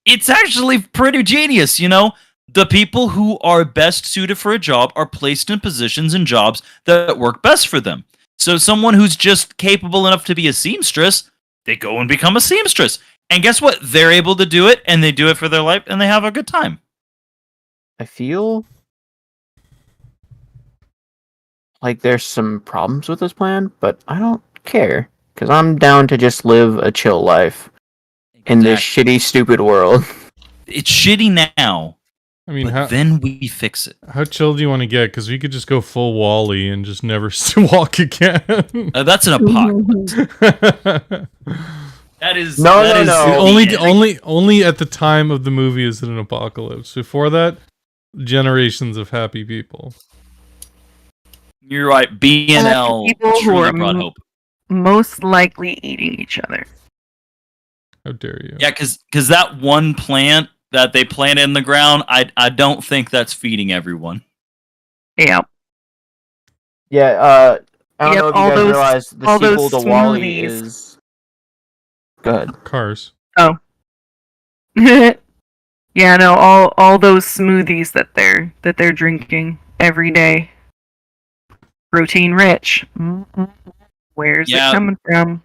it's actually pretty genius, The people who are best suited for a job are placed in positions and jobs that work best for them. So someone who's just capable enough to be a seamstress, they go and become a seamstress. And guess what? They're able to do it, and they do it for their life, and they have a good time. I feel like there's some problems with this plan, but I don't care, because I'm down to just live a chill life in this shitty, stupid world. It's shitty now. I mean, then we fix it. How chill do you want to get? Because we could just go full Wall-E and just never walk again. That's an apocalypse. That is no. Only at the time of the movie is it an apocalypse. Before that, generations of happy people. You're right. BNL truly brought hope. Most likely eating each other. How dare you? Yeah, because that one plant that they planted in the ground, I don't think that's feeding everyone. Yeah. Yeah. I don't know if you guys realize the sequel to Wall-E is. Go ahead. Cars. Oh. Yeah, no, all those smoothies that they're drinking every day. Protein rich. Mm-hmm. Where's it coming from?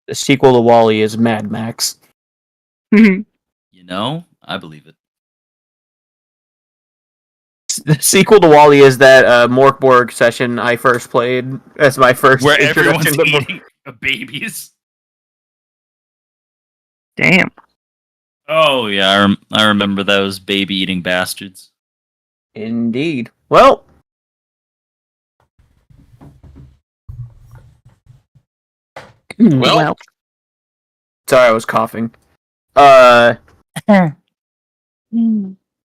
The sequel to Wall-E is Mad Max. I believe it. The sequel to Wall-E is that Morkborg session I first played as my first where everyone's introduction eating babies. Damn. Oh yeah, I remember those baby eating bastards. Indeed. Well. Sorry, I was coughing.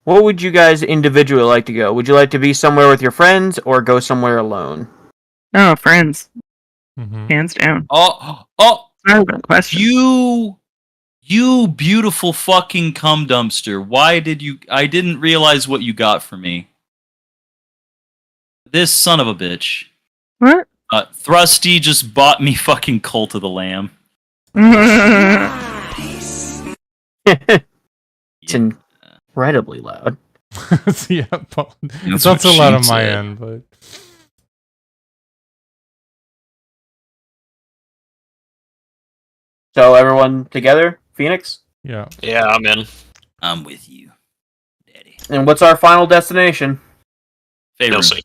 What would you guys individually like to go? Would you like to be somewhere with your friends or go somewhere alone? Oh, friends, Mm-hmm. hands down. Oh, Not even a question. you beautiful fucking cum dumpster. Why did you? I didn't realize what you got for me. This son of a bitch. What? Thrusty just bought me fucking Cult of the Lamb. It's incredibly loud. Yeah, Paul. It's That's not what so loud she on my said. end, but So everyone together, Phoenix? yeah. Yeah, I'm in. I'm with you, Daddy. And what's our final destination? Favorite. You'll see.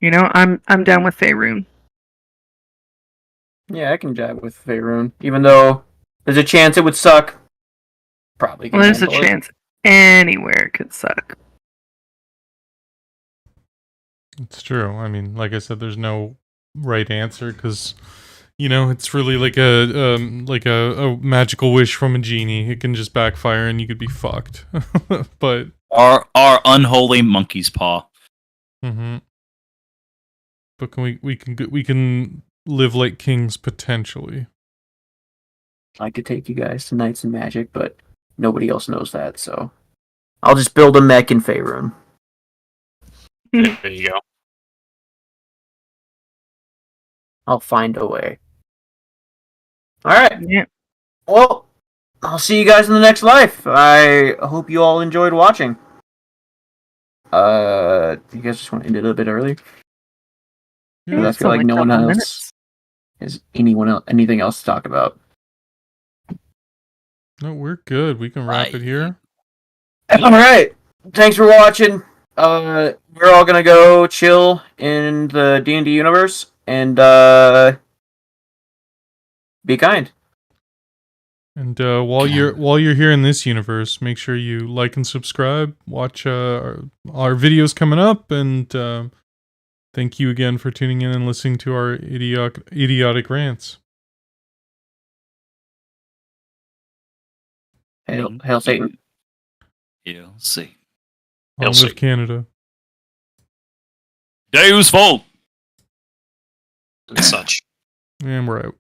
You know, I'm down with Faerun. Yeah, I can jive with Faerun. Even though there's a chance it would suck. Probably can Well, there's a handle it. chance anywhere could suck. It's true. I mean, like I said, there's no right answer because, you know, it's really like a magical wish from a genie. It can just backfire and you could be fucked. But Our unholy monkey's paw. mm-hmm. But can we can live like kings potentially. I could take you guys to Knights and Magic, but nobody else knows that, so I'll just build a mech in Faerun. There you go. I'll find a way. Alright. Yeah. Well, I'll see you guys in the next life. I hope you all enjoyed watching. Do you guys just want to end it a bit early? Yeah, I it's feel like only no one a couple else has anything else to talk about. no, we're good. We can wrap it here. Alright. Thanks for watching. We're all gonna go chill in the D&D universe and be kind. And while you're here in this universe, make sure you like and subscribe. Watch our videos coming up, and thank you again for tuning in and listening to our idiotic rants. Hail Satan. He'll see. Long Hail live Canada. Deus Volt. And such. And we're out.